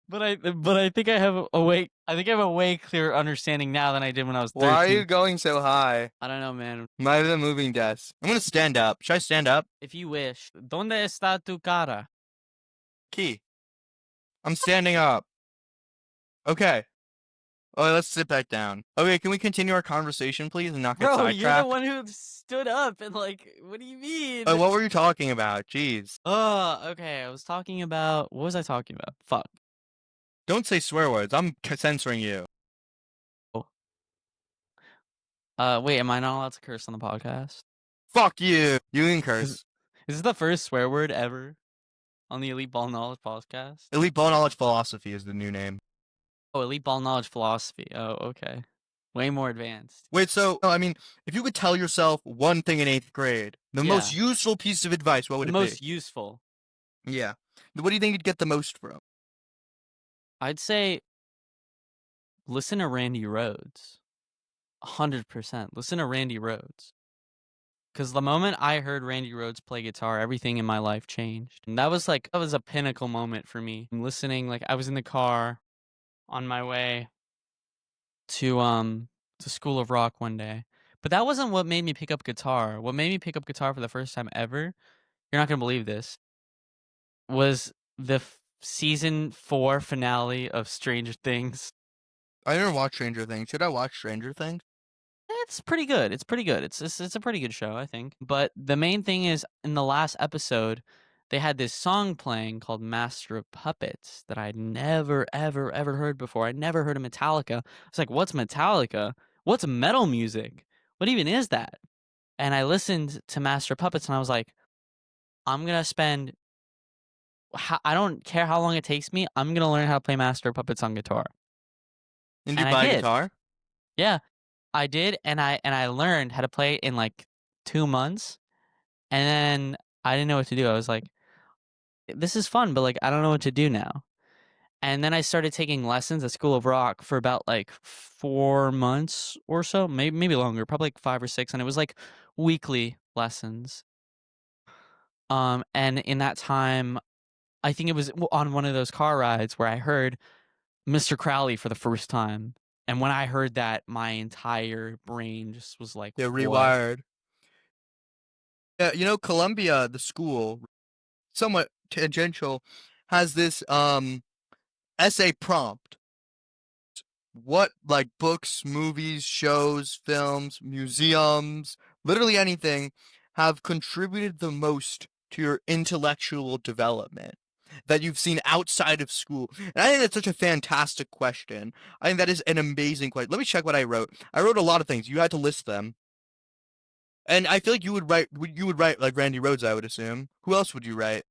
But I think I think I have a way clearer understanding now than I did when I was Why are you 13. going so high? I don't know, man. My the moving desk. I'm gonna stand up. Should I stand up? If you wish. ¿Dónde está tu cara? Key. I'm standing up. Okay. Oh, let's sit back down. Okay, can we continue our conversation, please, and not get Bro, you're the sidetracked? one who stood up and like, what do you mean? What were you talking about? Jeez. Okay. I was talking about what was I talking about? Fuck. Don't say swear words. I'm censoring you. Wait, am I not allowed to curse on the podcast? Fuck you. You can Is curse. is this the first swear word ever on the Elite Ball Knowledge podcast? Elite Ball Knowledge Philosophy is the new name. Oh, Elite Ball Knowledge philosophy. Oh, okay. Way more advanced. Wait, so, no, I mean, if you could tell yourself one thing in 8th grade, the most Yeah, useful piece of advice, what the would it be? most useful. Yeah. What do you think you'd get the most from? I'd say listen to Randy Rhoads. 100%. Listen to Randy Rhoads. Because the moment I heard Randy Rhoads play guitar, everything in my life changed. And that was a pinnacle moment for me. I'm listening, like I was in the car on my way to School of Rock one day. But that wasn't what made me pick up guitar. What made me pick up guitar for the first time ever, you're not gonna believe this, was the season 4 finale of Stranger Things. I never watched Stranger Things. Should I watch Stranger Things? It's pretty good. It's pretty good. It's a pretty good show, I think. But the main thing is, in the last episode, they had this song playing called Master of Puppets that I'd never, ever, ever heard before. I'd never heard of Metallica. I was like, what's Metallica? What's metal music? What even is that? And I listened to Master of Puppets and I was like, I'm going to spend, I don't care how long it takes me. I'm going to learn how to play Master of Puppets on guitar. And you And I buy a did. guitar? Yeah, I did. And I learned how to play it in like 2 months. And then I didn't know what to do. I was like, this is fun, but like, I don't know what to do now. And then I started taking lessons at School of Rock for about like 4 months or so, maybe longer, probably like 5 or 6. And it was like weekly lessons. And in that time, I think it was on one of those car rides where I heard Mr. Crowley for the first time. And when I heard that, my entire brain just was like, Yeah, what? rewired. Yeah, Columbia, the school, somewhat tangential, has this essay prompt. What, like, books, movies, shows, films, museums, literally anything, have contributed the most to your intellectual development that you've seen outside of school? And I think that's such a fantastic question. I think that is an amazing question. Let me check what I wrote. I wrote a lot of things. You had to list them. And I feel like you would write like Randy Rhoads, I would assume. Who else would you write?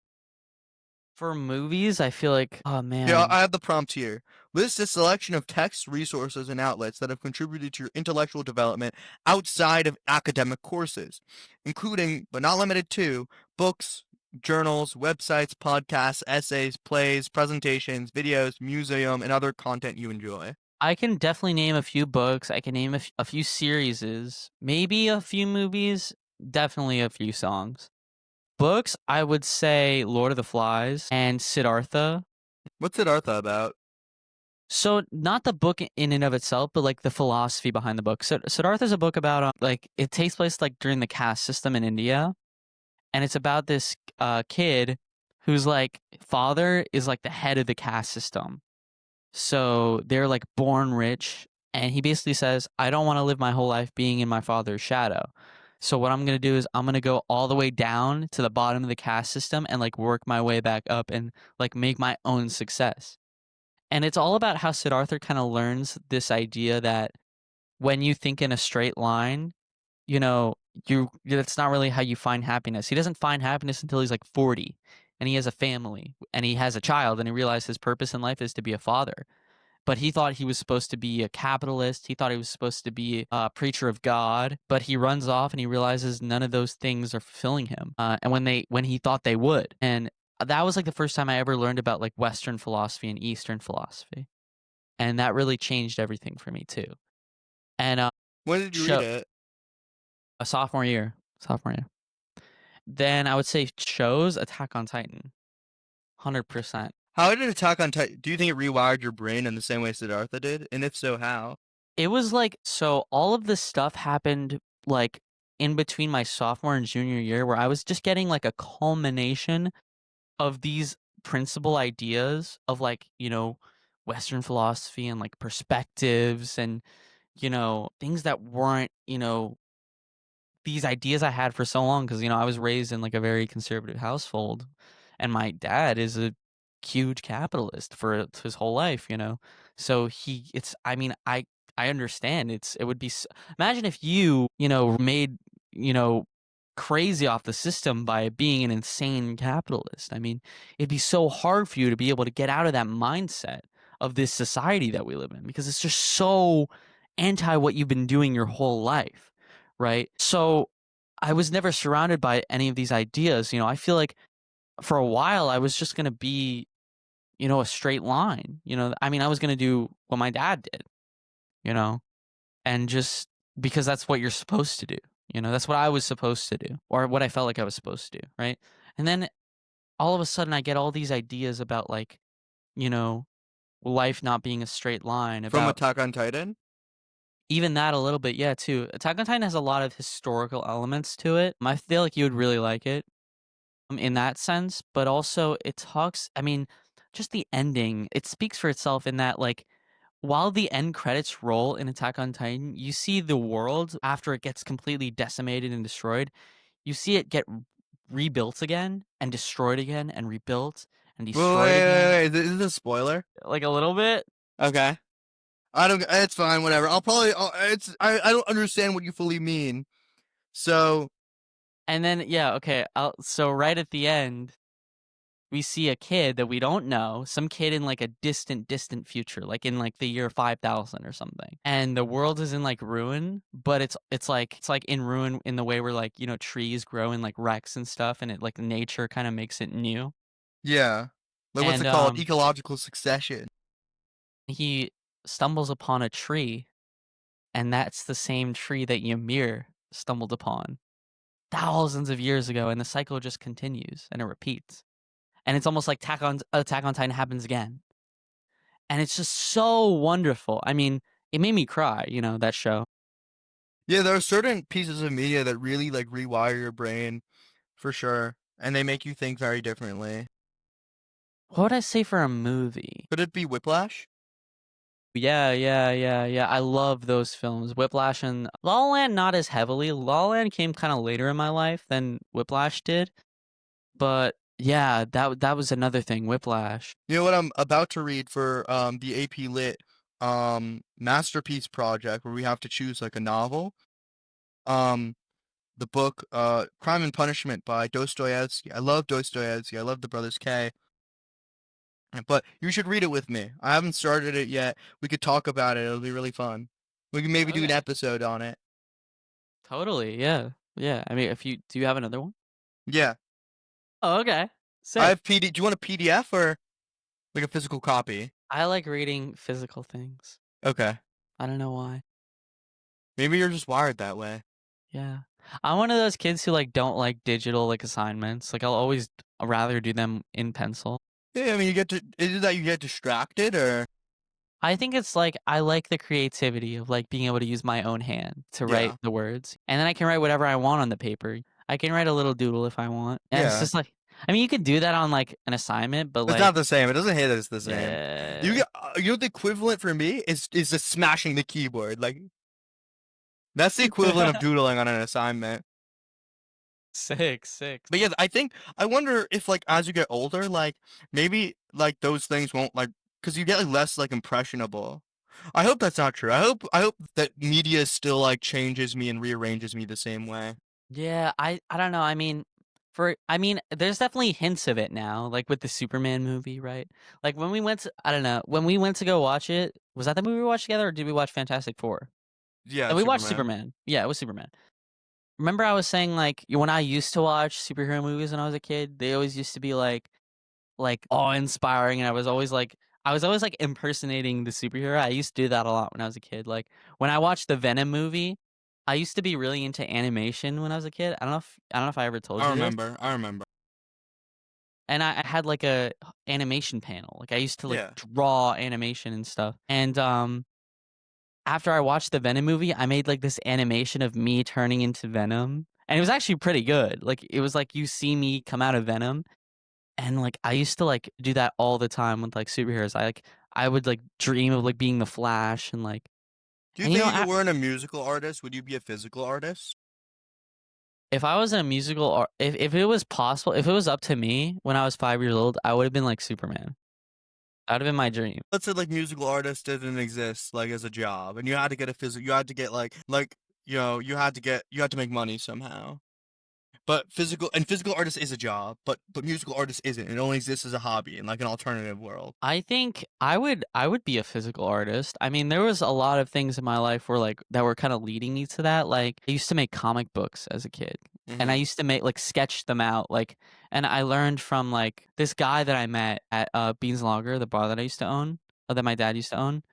For movies, I feel like, oh Yeah, man, I have the prompt here. List a selection of texts, resources, and outlets that have contributed to your intellectual development outside of academic courses, including, but not limited to, books, journals, websites, podcasts, essays, plays, presentations, videos, museum, and other content you enjoy. I can definitely name a few books. I can name a few series, maybe a few movies, definitely a few songs. Books, I would say Lord of the Flies and Siddhartha. What's Siddhartha about? So not the book in and of itself, but like the philosophy behind the book. So Siddhartha is a book about like it takes place like during the caste system in India, and it's about this kid whose like father is like the head of the caste system. So they're like born rich, and he basically says, I don't want to live my whole life being in my father's shadow. So what I'm going to do is I'm going to go all the way down to the bottom of the caste system and like work my way back up and like make my own success. And it's all about how Siddhartha kind of learns this idea that when you think in a straight line, you know, that's not really how you find happiness. He doesn't find happiness until he's like 40 and he has a family and he has a child and he realized his purpose in life is to be a father. But he thought he was supposed to be a capitalist. He thought he was supposed to be a preacher of God. But he runs off and he realizes none of those things are fulfilling him. And when he thought they would, and that was like the first time I ever learned about like Western philosophy and Eastern philosophy, and that really changed everything for me too. And When did you read show it? a sophomore year. Then I would say shows Attack on Titan, 100%. How did Attack on Titan? Do you think it rewired your brain in the same way Siddhartha did? And if so, how? It was like, so all of this stuff happened like in between my sophomore and junior year where I was just getting like a culmination of these principal ideas of like, Western philosophy and like perspectives and, things that weren't, these ideas I had for so long because I was raised in like a very conservative household, and my dad is a huge capitalist for his whole life. So it's I mean I understand it would be imagine if made you know crazy off the system by being an insane capitalist. I mean, it'd be so hard for you to be able to get out of that mindset of this society that we live in because it's just so anti what you've been doing your whole life, right? So I was never surrounded by any of these ideas. I feel like for a while I was just going to be, a straight line. I mean, I was going to do what my dad did, you know, and just because that's what you're supposed to do. That's what I was supposed to do, or what I felt like I was supposed to do, right? And then all of a sudden I get all these ideas about like, you know, life not being a straight line, From about Attack on Titan? even that a little bit, yeah, too. Attack on Titan has a lot of historical elements to it. I feel like you would really like it, in that sense, but also it talks, I mean, just the ending, it speaks for itself in that, like, while the end credits roll in Attack on Titan, you see the world after it gets completely decimated and destroyed. You see it get rebuilt again and destroyed again and rebuilt and Wait, wait, destroyed wait, again. wait, is this a spoiler? Like a little bit. Okay. I don't. It's fine. Whatever. I'll probably. It's. I don't understand what you fully mean. So And then, yeah, okay. So right at the end, we see a kid that we don't know, some kid in like a distant, distant future, like in like the year 5000 or something. And the world is in like ruin, but it's like in ruin in the way where like, trees grow in like wrecks and stuff, and it like nature kind of makes it new. yeah, like what's And it called? Ecological succession. he stumbles upon a tree, and that's the same tree that Ymir stumbled upon thousands of years ago, and the cycle just continues and it repeats. And it's almost like Attack on Titan happens again. And it's just so wonderful. I mean, it made me cry, that show. Yeah, there are certain pieces of media that really like rewire your brain for sure, and they make you think very differently. What would I say for a movie? Could it be Whiplash? Yeah, yeah, yeah, yeah. I love those films. Whiplash and La La Land, not as heavily. La La Land came kind of later in my life than Whiplash did. But yeah, that was another thing, Whiplash. You know what I'm about to read for the AP Lit masterpiece project where we have to choose like a novel. Um the book Crime and Punishment by Dostoevsky. I love Dostoevsky. I love the Brothers K. But you should read it with me. I haven't started it yet. We could talk about it. It'll be really fun. We can maybe do an Okay. episode on it. Totally, yeah. Yeah. I mean, if you do you have another one? Yeah. Oh, okay. I Sick. have PD. Do you want a PDF or like a physical copy? I like reading physical things. Okay. I don't know why. Maybe you're just wired that way. Yeah. I'm one of those kids who like don't like digital like assignments. Like I'll always rather do them in pencil. Yeah, I mean, you get to. Is it that you get distracted or? I think it's like I like the creativity of like being able to use my own hand to write Yeah. the words. And then I can write whatever I want on the paper. I can write a little doodle if I want. And it's Yeah. just like I mean you could do that on like an assignment, but It's like not the same. It doesn't hit as the same. You yeah. get. You know the equivalent for me is just smashing the keyboard. Like that's the equivalent of doodling on an assignment. Sick, sick. But yeah, I think I wonder if like as you get older, like maybe like those things won't like because you get like less like impressionable. I hope that's not true. I hope that media still like changes me and rearranges me the same way. Yeah, I don't know. I mean, there's definitely hints of it now, like with the Superman movie, right? Like when we went to, I don't know, when we went to go watch it, was that the movie we watched together, or did we watch Fantastic Four? Yeah, No, we watched Superman. Superman. Yeah, it was Superman. Remember, I was saying like when I used to watch superhero movies when I was a kid, they always used to be like awe-inspiring, and I was always like impersonating the superhero. I used to do that a lot when I was a kid. Like when I watched the Venom movie, I used to be really into animation when I was a kid. I don't know if I ever told I you this. remember. I remember. And I had like a animation panel. Like I used to like Yeah. draw animation and stuff. And after I watched the Venom movie, I made like this animation of me turning into Venom. And it was actually pretty good. Like it was like you see me come out of Venom. And like I used to like do that all the time with like superheroes. I would like dream of like being the Flash and like, Do you and you think know, if you weren't a musical artist, would you be a physical artist? if I was in a musical or if it was possible, if it was up to me when I was 5 years old, I would have been like Superman. That would have been my dream. Let's say like musical artist didn't exist like as a job, and you had to get a physical. You had to get like you had to make money somehow. But physical artist is a job, but musical artist isn't. It only exists as a hobby in like an alternative world. I think I would be a physical artist. I mean, there was a lot of things in my life where like that were kind of leading me to that. Like I used to make comic books as a kid. And I Hmm. used to make like sketch them out like and I learned from like this guy that I met at Beans Lager, the bar that I used to own, that my dad used to own.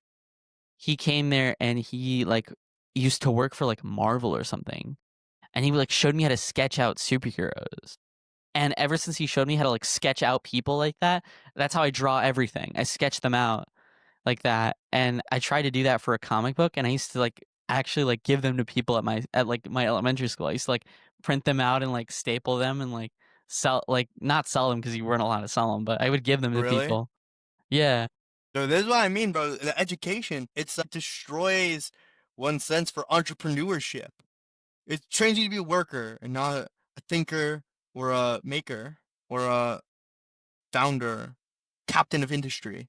He came there and he like used to work for like Marvel or something. And he like showed me how to sketch out superheroes. And ever since he showed me how to like sketch out people like that, that's how I draw everything. I sketch them out like that. And I tried to do that for a comic book and I used to like actually like give them to people at like my elementary school. I used to like print them out and like staple them and like sell like not sell them because you weren't allowed to sell them, but I would give them to Really? people. Yeah. So this is what I mean, bro. The education, it's like destroys one's sense for entrepreneurship. It trains you to be a worker and not a thinker or a maker or a founder, captain of industry.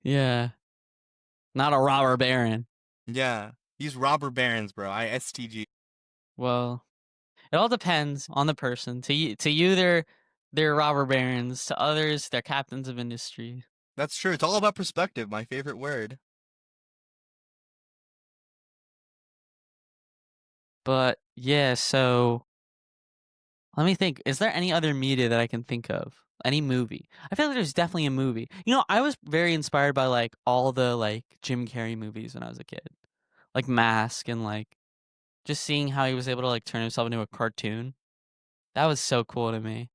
Yeah. Not a robber baron. Yeah, these robber barons, bro. ISTG. Well, it all depends on the person. To you they're robber barons, to others they're captains of industry. That's true. It's all about perspective. My favorite word. But yeah, so let me think. Is there any other media that I can think of? Any movie? I feel like there's definitely a movie. You know, I was very inspired by like all the like Jim Carrey movies when I was a kid. Like Mask and like just seeing how he was able to like turn himself into a cartoon. That was so cool to me.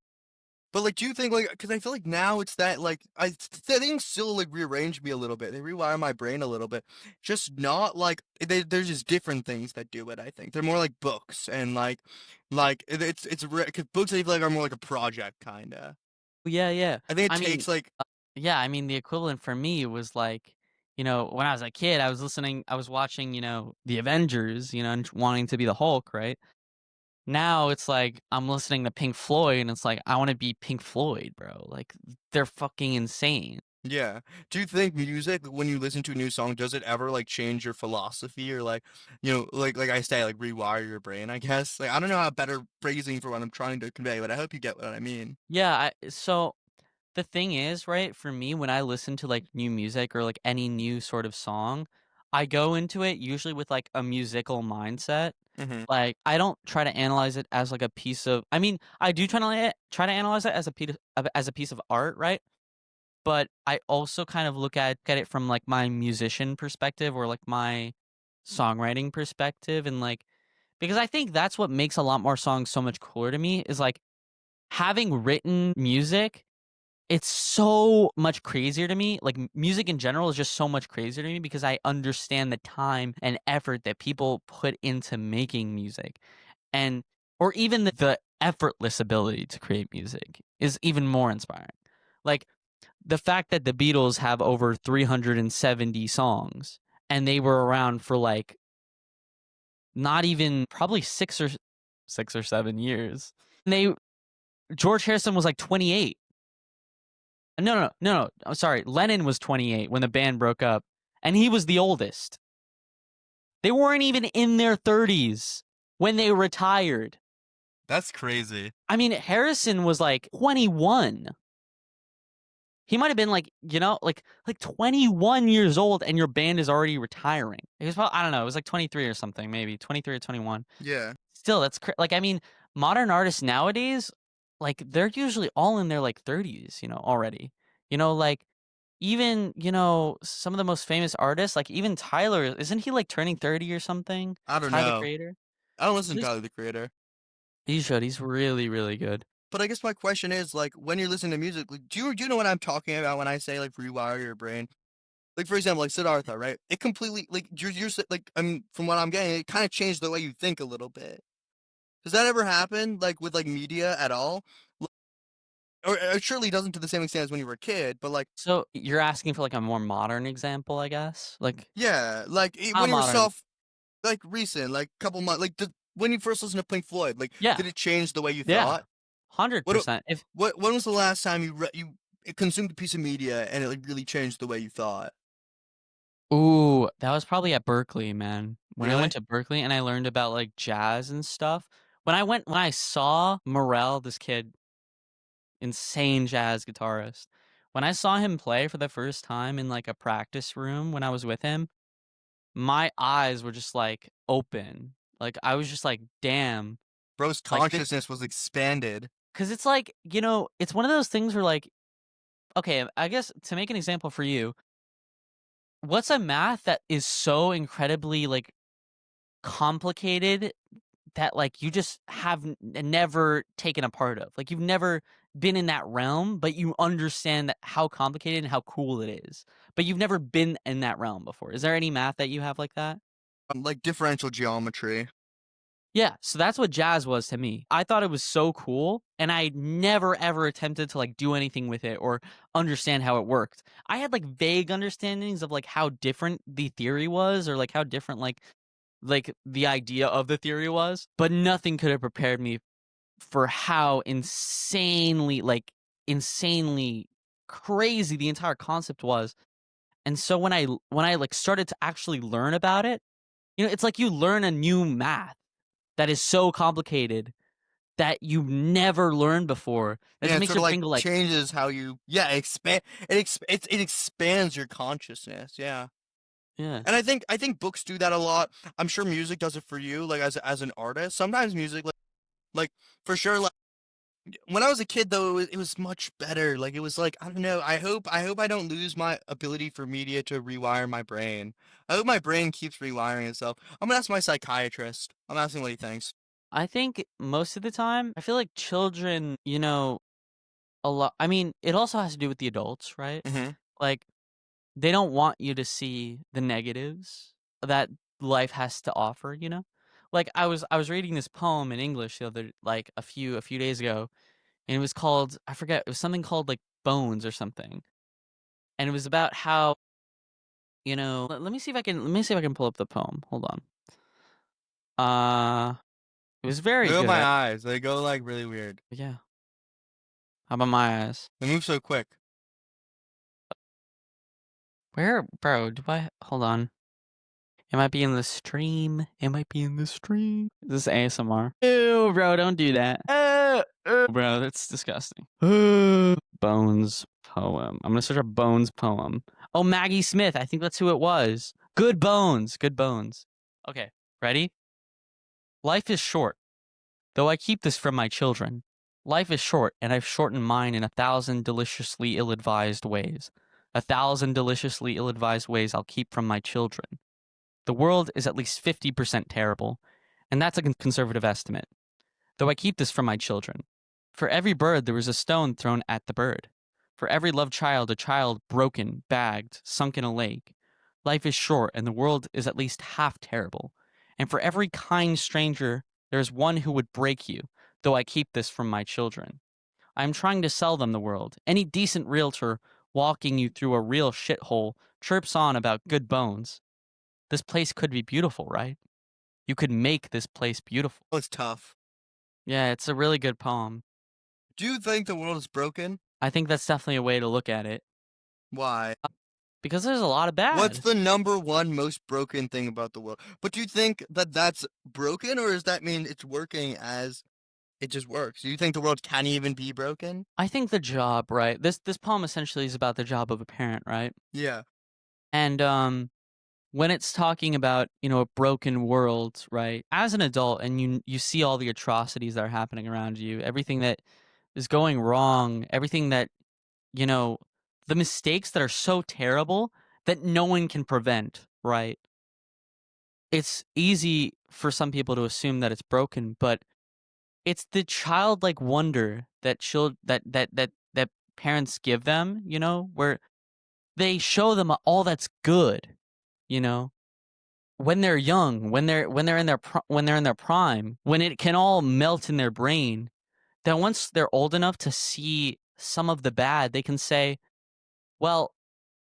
But like, do you think like, because I feel like now it's that like, things still like rearrange me a little bit. They rewire my brain a little bit. Just not like there's just different things that do it. I think they're more like books and it's because books I feel like are more like a project kind of. Yeah, yeah. I think it I mean, takes like yeah, I mean the equivalent for me was like, you know, when I was a kid, I was watching, you know, the Avengers, you know, and wanting to be the Hulk, right? Now it's like I'm listening to Pink Floyd and it's like I want to be Pink Floyd, bro. Like they're fucking insane. yeah. Do you think music when you listen to a new song does it ever like change your philosophy or like like I say like rewire your brain? I guess like I don't know how better phrasing for what I'm trying to convey, but I hope you get what I mean. Yeah, so the thing is, right, for me when I listen to like new music or like any new sort of song, I go into it usually with like a musical mindset. Hmm. Like I don't try to analyze it as like a piece of I mean, I do try to analyze it as a piece of art, right? But I also kind of look at it from like my musician perspective or like my songwriting perspective and like because I think that's what makes a lot more songs so much cooler to me is like having written music, it's so much crazier to me. Like music in general is just so much crazier to me because I understand the time and effort that people put into making music. And or even the effortless ability to create music is even more inspiring. Like the fact that the Beatles have over 370 songs and they were around for like not even probably 6 or 7 years. And they George Harrison was like 28. No. I'm sorry. Lennon was 28 when the band broke up, and he was the oldest. They weren't even in their 30s when they retired. That's crazy. I mean, Harrison was like 21. He might have been like, you know, like 21 years old and your band is already retiring. It was probably, I don't know, it was like 23 or something, maybe 23 or 21. Yeah. Still, like I mean, modern artists nowadays, like they're usually all in their like 30s, you know, already. You know, like even, you know, some of the most famous artists, like even Tyler, isn't he like turning 30 or something? I don't Tyler the know. Creator? I don't listen to He's Tyler the Creator. he should. He's really, really good. But I guess my question is like when you're listening to music, like, do you know what I'm talking about when I say like rewire your brain? Like for example, like Siddhartha, right? It completely like like I mean from what I'm getting, it kind of changed the way you think a little bit. Does that ever happen like with like media at all? or it surely doesn't to the same extent as when you were a kid, but like, So you're asking for like a more modern example, I guess? Like yeah, like how when you were modern? like recent, like couple months, like when you first listened to Pink Floyd, like Yeah. did it change the way you Yeah. thought? What 100%. If when was the last time you consumed a piece of media and it like really changed the way you thought? Ooh, that was probably at Berkeley, man. When I went Really? to Berkeley and I learned about, like, jazz and stuff. When I saw Morel, this kid, insane jazz guitarist. When I saw him play for the first time in, like, a practice room when I was with him, my eyes were just, like, open. Like, I was just like, "Damn." Bro's Like, the consciousness was expanded. 'cause it's like, it's one of those things where, like okay, I guess to make an example for you, what's a math that is so incredibly, like, complicated that, like, you just have never taken a part of? Like, you've never been in that realm, but you understand that how complicated and how cool it is, but you've never been in that realm before. Is there any math that you have like that? Like differential geometry. Yeah, so that's what jazz was to me. I thought it was so cool, and I never ever attempted to, like, do anything with it or understand how it worked. I had, like, vague understandings of, like, how different the theory was or, like, how different, like, the idea of the theory was, but nothing could have prepared me for how insanely crazy the entire concept was. And so when I, like, started to actually learn about it, it's like you learn a new math that is so complicated that you've never learned before. That Yeah, just it makes sort your of like brain go like, changes how you expand it expands your consciousness. Yeah. yeah. And I think books do that a lot. I'm sure music does it for you, like as an artist. Sometimes music like for sure like when I was a kid though it was much better. Like it was like I don't know. I hope I don't lose my ability for media to rewire my brain. I hope my brain keeps rewiring itself. I'm gonna ask my psychiatrist. I'm asking what he thinks. I think most of the time, I feel like children, a lot. I mean, it also has to do with the adults, right? Hmm. Like, they don't want you to see the negatives that life has to offer, you know? Like, I was reading this poem in English the other like, a few days ago, and it was called I forget, it was something called, like, Bones or something, and it was about how, let me see if I can pull up the poem, hold on. It was very Look at good, my eyes. They go like really weird. yeah. How about my eyes? They move so quick. Where bro, do I hold on. It might be in the stream. It might be in the stream. This is ASMR. Ew, bro, don't do that. Bro, that's disgusting. Bones poem. I'm gonna search up Bones poem. Oh, Maggie Smith. I think that's who it was. Good bones. Good bones. Okay, ready? Life is short, though I keep this from my children. Life is short, and I've shortened mine in 1,000 deliciously ill-advised ways. 1,000 deliciously ill-advised ways I'll keep from my children. The world is at least 50% terrible, and that's a conservative estimate, though I keep this from my children. For every bird, there is a stone thrown at the bird. For every loved child, a child broken, bagged, sunk in a lake. Life is short, and the world is at least half terrible. And for every kind stranger, there is one who would break you, though I keep this from my children. I am trying to sell them the world. Any decent realtor walking you through a real shithole chirps on about good bones. This place could be beautiful, right? You could make this place beautiful. Oh, it's tough. Yeah, it's a really good poem. Do you think the world is broken? I think that's definitely a way to look at it Why? because there's a lot of What's bad. the number one most broken thing about the world? But do you think that that's broken, or does that mean it's working as it just works? Do you think the world can even be broken? I think the job, right? This poem essentially is about the job of a parent, right? Yeah. And when it's talking about, a broken world, right? As an adult and you see all the atrocities that are happening around you, everything that is going wrong, everything that, you know, the mistakes that are so terrible that no one can prevent, right? It's easy for some people to assume that it's broken, but it's the childlike wonder that that parents give them, where they show them all that's good, you know, when they're young, when they're in their when they're in their prime, when it can all melt in their brain. Then once they're old enough to see some of the bad, they can say, "Well,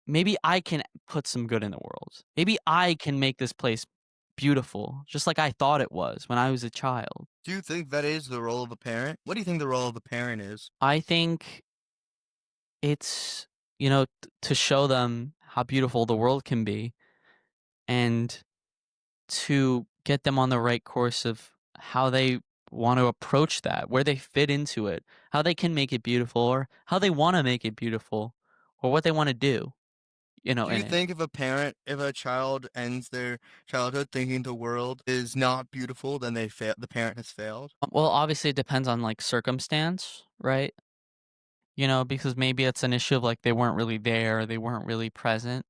maybe I can put some good in the world. Maybe I can make this place beautiful, just like I thought it was when I was a child." Do you think that is the role of a parent? What do you think the role of a parent is? I think it's, to show them how beautiful the world can be and to get them on the right course of how they want to approach that, where they fit into it, how they can make it beautiful or how they want to make it beautiful or what they want to do, Do in you it. think if a child ends their childhood thinking the world is not beautiful, then the parent has failed? Well, obviously it depends on like circumstance, right? Because maybe it's an issue of like they weren't really there, they weren't really present.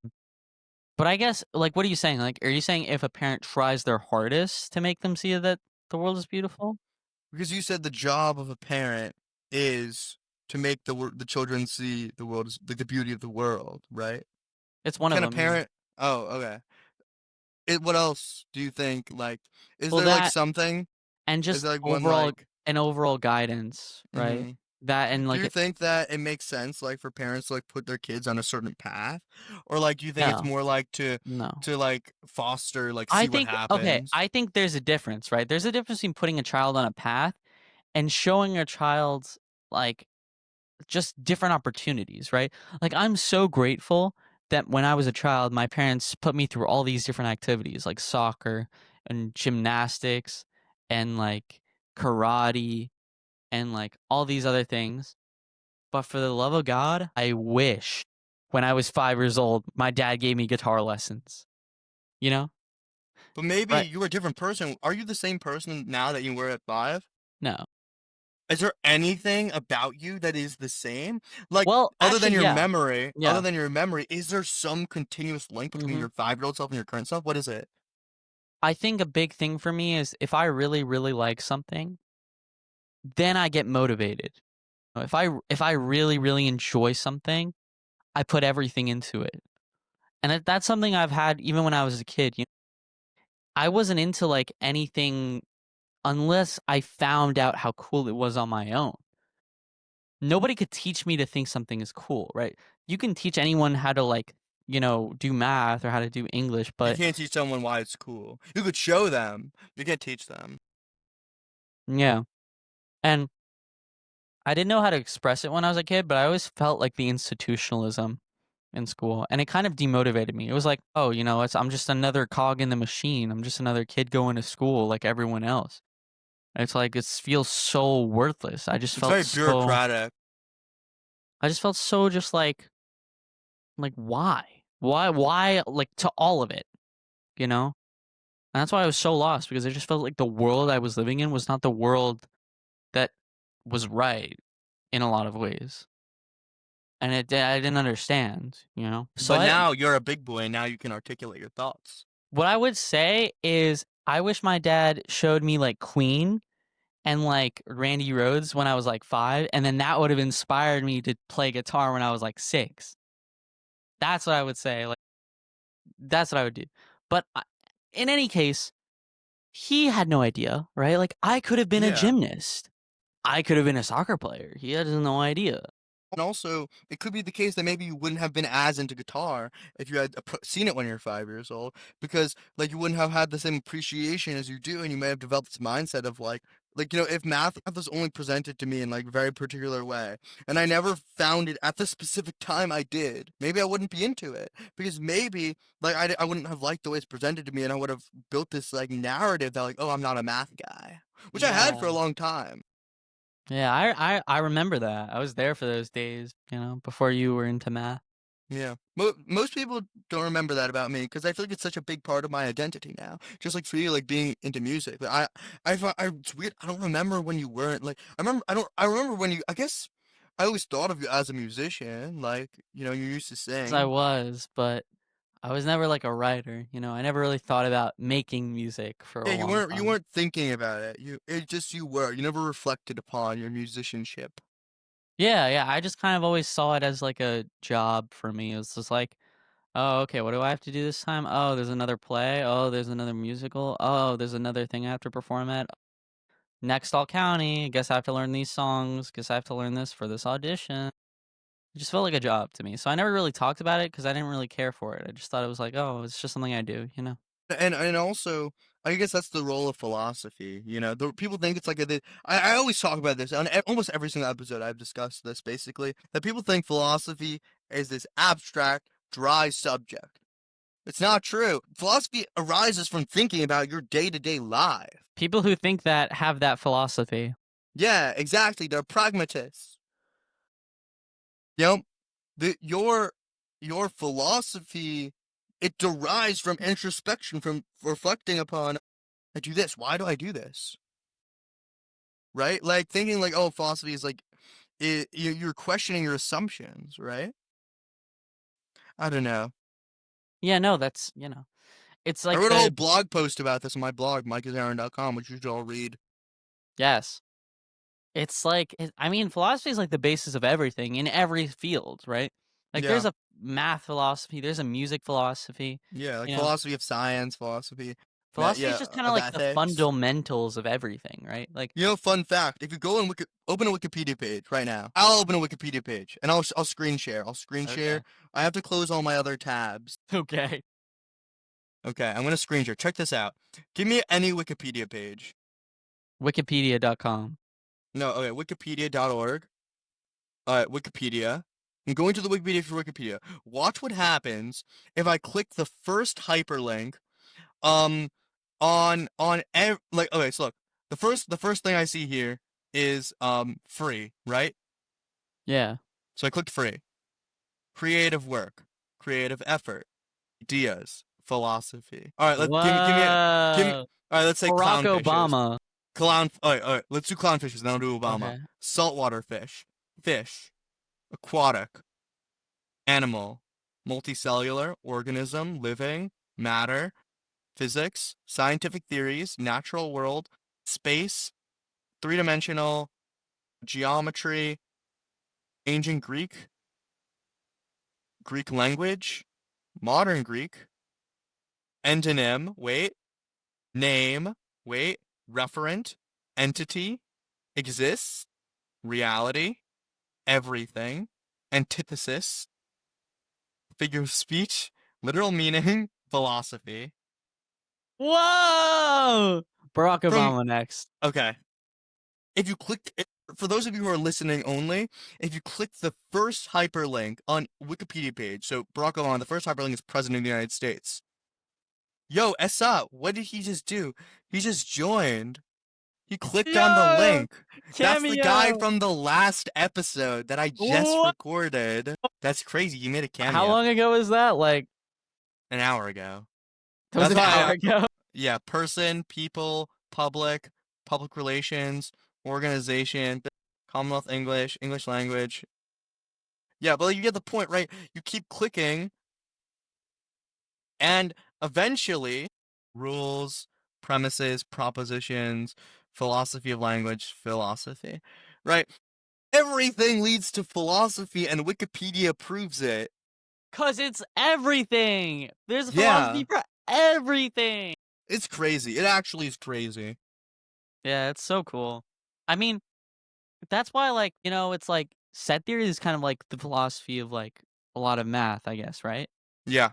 But I guess like what are you saying? Like are you saying if a parent tries their hardest to make them see that the world is beautiful? Because you said the job of a parent is to make the children see the world as like the beauty of the world, right? It's one of Can a them, yeah. parent? Oh, okay. What else do you think? Like, is Well, there like that something? and Is just there like one overall like? and overall guidance, right? Hmm. That and Do like you it think that it makes sense like for parents to like put their kids on a certain path, or like do you think it's no, more like no. to like foster like I see what think okay, happens? I think there's a difference, right? There's a difference between putting a child on a path and showing a child like just different opportunities, right? Like I'm so grateful that when I was a child, my parents put me through all these different activities like soccer and gymnastics and like karate and like all these other things. But for the love of God, I wish when I was 5 years old, my dad gave me guitar lessons, you know? But maybe Right. you're a different person. Are you the same person now that you were at 5? No. Is there anything about you that is the same? Like, Well, actually, yeah. other Yeah. than your memory, is there some continuous link between Mhm. your 5-year-old self and your current self? What is it? I think a big thing for me is if I really, really like something, then I get motivated. If I really, really enjoy something, I put everything into it. And that's something I've had even when I was a kid. I wasn't into like anything unless I found out how cool it was on my own. Nobody could teach me to think something is cool, right? You can teach anyone how to like, do math or how to do English, You but can't teach someone why it's cool. You could show them. You can't teach them. yeah. And I didn't know how to express it when I was a kid, but I always felt like the institutionalism in school, and it kind of demotivated me. It was like, "Oh, I'm just another cog in the machine. I'm just another kid going to school like everyone else." And it's like it feels so worthless. It's very bureaucratic. I just felt so just like why? Why like to all of it, you know? And that's why I was so lost because I just felt like the world I was living in was not the world that was right in a lot of ways. And I didn't understand, you know? So But now you're a big boy and now you can articulate your thoughts. what I would say is I wish my dad showed me like Queen and like Randy Rhoads when I was like 5, and then that would have inspired me to play guitar when I was like 6. That's what I would say. Like that's what I would do. But in any case, he had no idea, right? Like I could have been a Yeah. gymnast. I could have been a soccer player. He has no idea. And also, it could be the case that maybe you wouldn't have been as into guitar if you had seen it when you're 5 years old, because like you wouldn't have had the same appreciation as you do, and you may have developed this mindset of like if math was only presented to me in like a very particular way, and I never found it at the specific time I did, maybe I wouldn't be into it because maybe like I wouldn't have liked the way it's presented to me, and I would have built this like narrative that like, oh, I'm not a math guy, which I had for a Yeah. long time. Yeah, I remember that. I was there for those days, before you were into math. Yeah. Most people don't remember that about me because I feel like it's such a big part of my identity now. Just like for you, like being into music. But it's weird. I don't remember when you weren't like. I remember when you. I guess I always thought of you as a musician. Like you used to As I sing. was, but I was never like a writer, I never really thought about making music for Yeah, a long you time. weren't thinking about it. You were. You never reflected upon your musicianship. Yeah, yeah, I just kind of always saw it as like a job for me. It was just like, "Oh, okay, what do I have to do this time? Oh, there's another play. Oh, there's another musical. Oh, there's another thing I have to perform at." Next all county. Guess I have to learn these songs. Guess I have to learn this for this audition. It just felt like a job to me. So I never really talked about it because I didn't really care for it. I just thought it was like, oh, it's just something I do, you know? And also, I guess that's the role of philosophy, you know? The people think it's like I always talk about this on almost every single episode I've discussed this basically, that people think philosophy is this abstract, dry subject. It's not true. Philosophy arises from thinking about your day-to-day life. People who think that have that philosophy. Yeah, exactly. They're pragmatists. You know, your philosophy, it derives from introspection, from reflecting upon, I do this. Why do I do this? Right? Like thinking like, oh, philosophy is like you're questioning your assumptions, right? I don't know. Yeah, no, that's, you know, it's I like wrote a whole the, blog post about this on my blog, micahzarin.com, which you should all read. yes. It's like, I mean, philosophy is like the basis of everything in every field, right? Like there's Yeah. a math philosophy, there's a music philosophy, Yeah, like you know, philosophy of science, philosophy, philosophy is yeah, just kind of of like the ethics. fundamentals of everything, right? Like, You know, fun fact, if you go and open a Wikipedia page right now, I'll open a Wikipedia page and I'll screen share. I'll screen share. okay. I have to close all my other tabs. Okay. Okay, I'm gonna screen share. Check this out. Give me any Wikipedia page. Wikipedia.com. No, okay, wikipedia.org. Wikipedia. I'm going to the Wikipedia for Wikipedia. Watch what happens if I click the first hyperlink um like, okay, so look. The first thing I see here is free, right? Yeah. So I clicked free. Creative work, creative effort, ideas, philosophy. All right, give me. Whoa. All right, let's say Barack clownfishes. Obama. All right. Let's do clownfishes. Then I'll do Obama. Okay. Saltwater fish, fish, aquatic, animal, multicellular, organism, living, matter, physics, scientific theories, natural world, space, three-dimensional, geometry, ancient Greek, Greek language, modern Greek, entonym, wait, name, wait, referent, entity, exists, reality, everything, antithesis, figure of speech, literal meaning, philosophy. Whoa! Barack From, Obama next. okay, if you click, for those of you who are listening only, if you click the first hyperlink on Wikipedia page, so Barack Obama, the first hyperlink is President of the United States. Yo, Essa, what did he just do? He just joined. He clicked on the Yo! link. That's the guy Cameo! from the last episode that I just What? recorded. That's crazy. You made a How cameo long ago was that? Like, an hour ago. that was That's an why hour ago. yeah, person, people, public relations, organization, Commonwealth English, English language. Yeah, but you get the point, right? You keep clicking, and eventually, rules, premises, propositions, philosophy of language, philosophy, right? Everything leads to philosophy, and Wikipedia proves it. Cause it's everything. There's a Yeah, philosophy for everything. it's crazy. It actually is crazy. Yeah, it's so cool. I mean, that's why, like, you know, it's like set theory is kind of like the philosophy of like a lot of math, I guess, right? Yeah.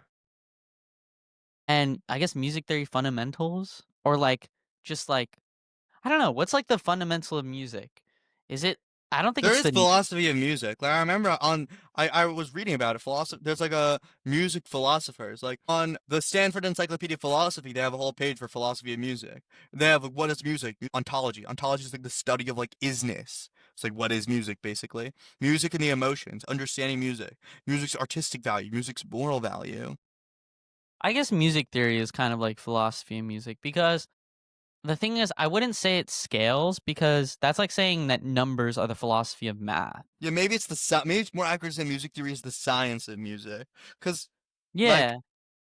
And I guess music theory fundamentals or like just like I don't know, what's like the fundamental of music? Is it I don't think There it's is the philosophy of music. Like I remember I was reading about it. There's like a music philosophers. Like on the Stanford Encyclopedia of Philosophy, they have a whole page for philosophy of music. They have like, what is music? Ontology. Ontology is like the study of like isness. It's like what is music basically? Music and the emotions, understanding music. Music's artistic value, music's moral value. I guess music theory is kind of like philosophy of music because the thing is I wouldn't say it scales because that's like saying that numbers are the philosophy of math. Yeah, maybe maybe it's more accurate to say music theory is the science of music, because like Yeah.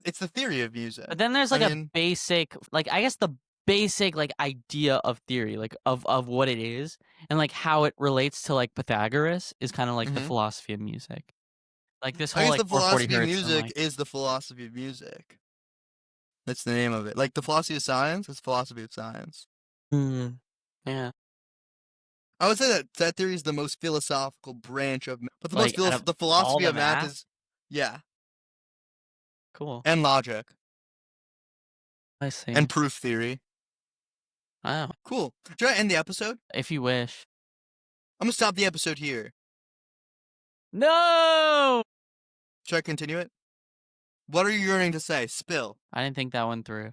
it's the theory of But music. then there's I like a mean, basic like I guess the basic like idea of theory, like of what it is and like how it relates to like Pythagoras is kind of like the hmm philosophy of music. Like this I whole guess like the 440 philosophy of hertz and music like is the philosophy of music. That's the name of it. Like the philosophy of science is philosophy of science. mm. Yeah. I would say that that theory is the most philosophical branch of, but the most Like, out of the all philosophy the of math math? is, yeah, Cool. and logic I see. and proof theory. Wow. Cool. Should I end the episode? If you wish. I'm gonna stop the episode here. No! Should I continue it? What are you yearning to say? Spill. I didn't think that one through.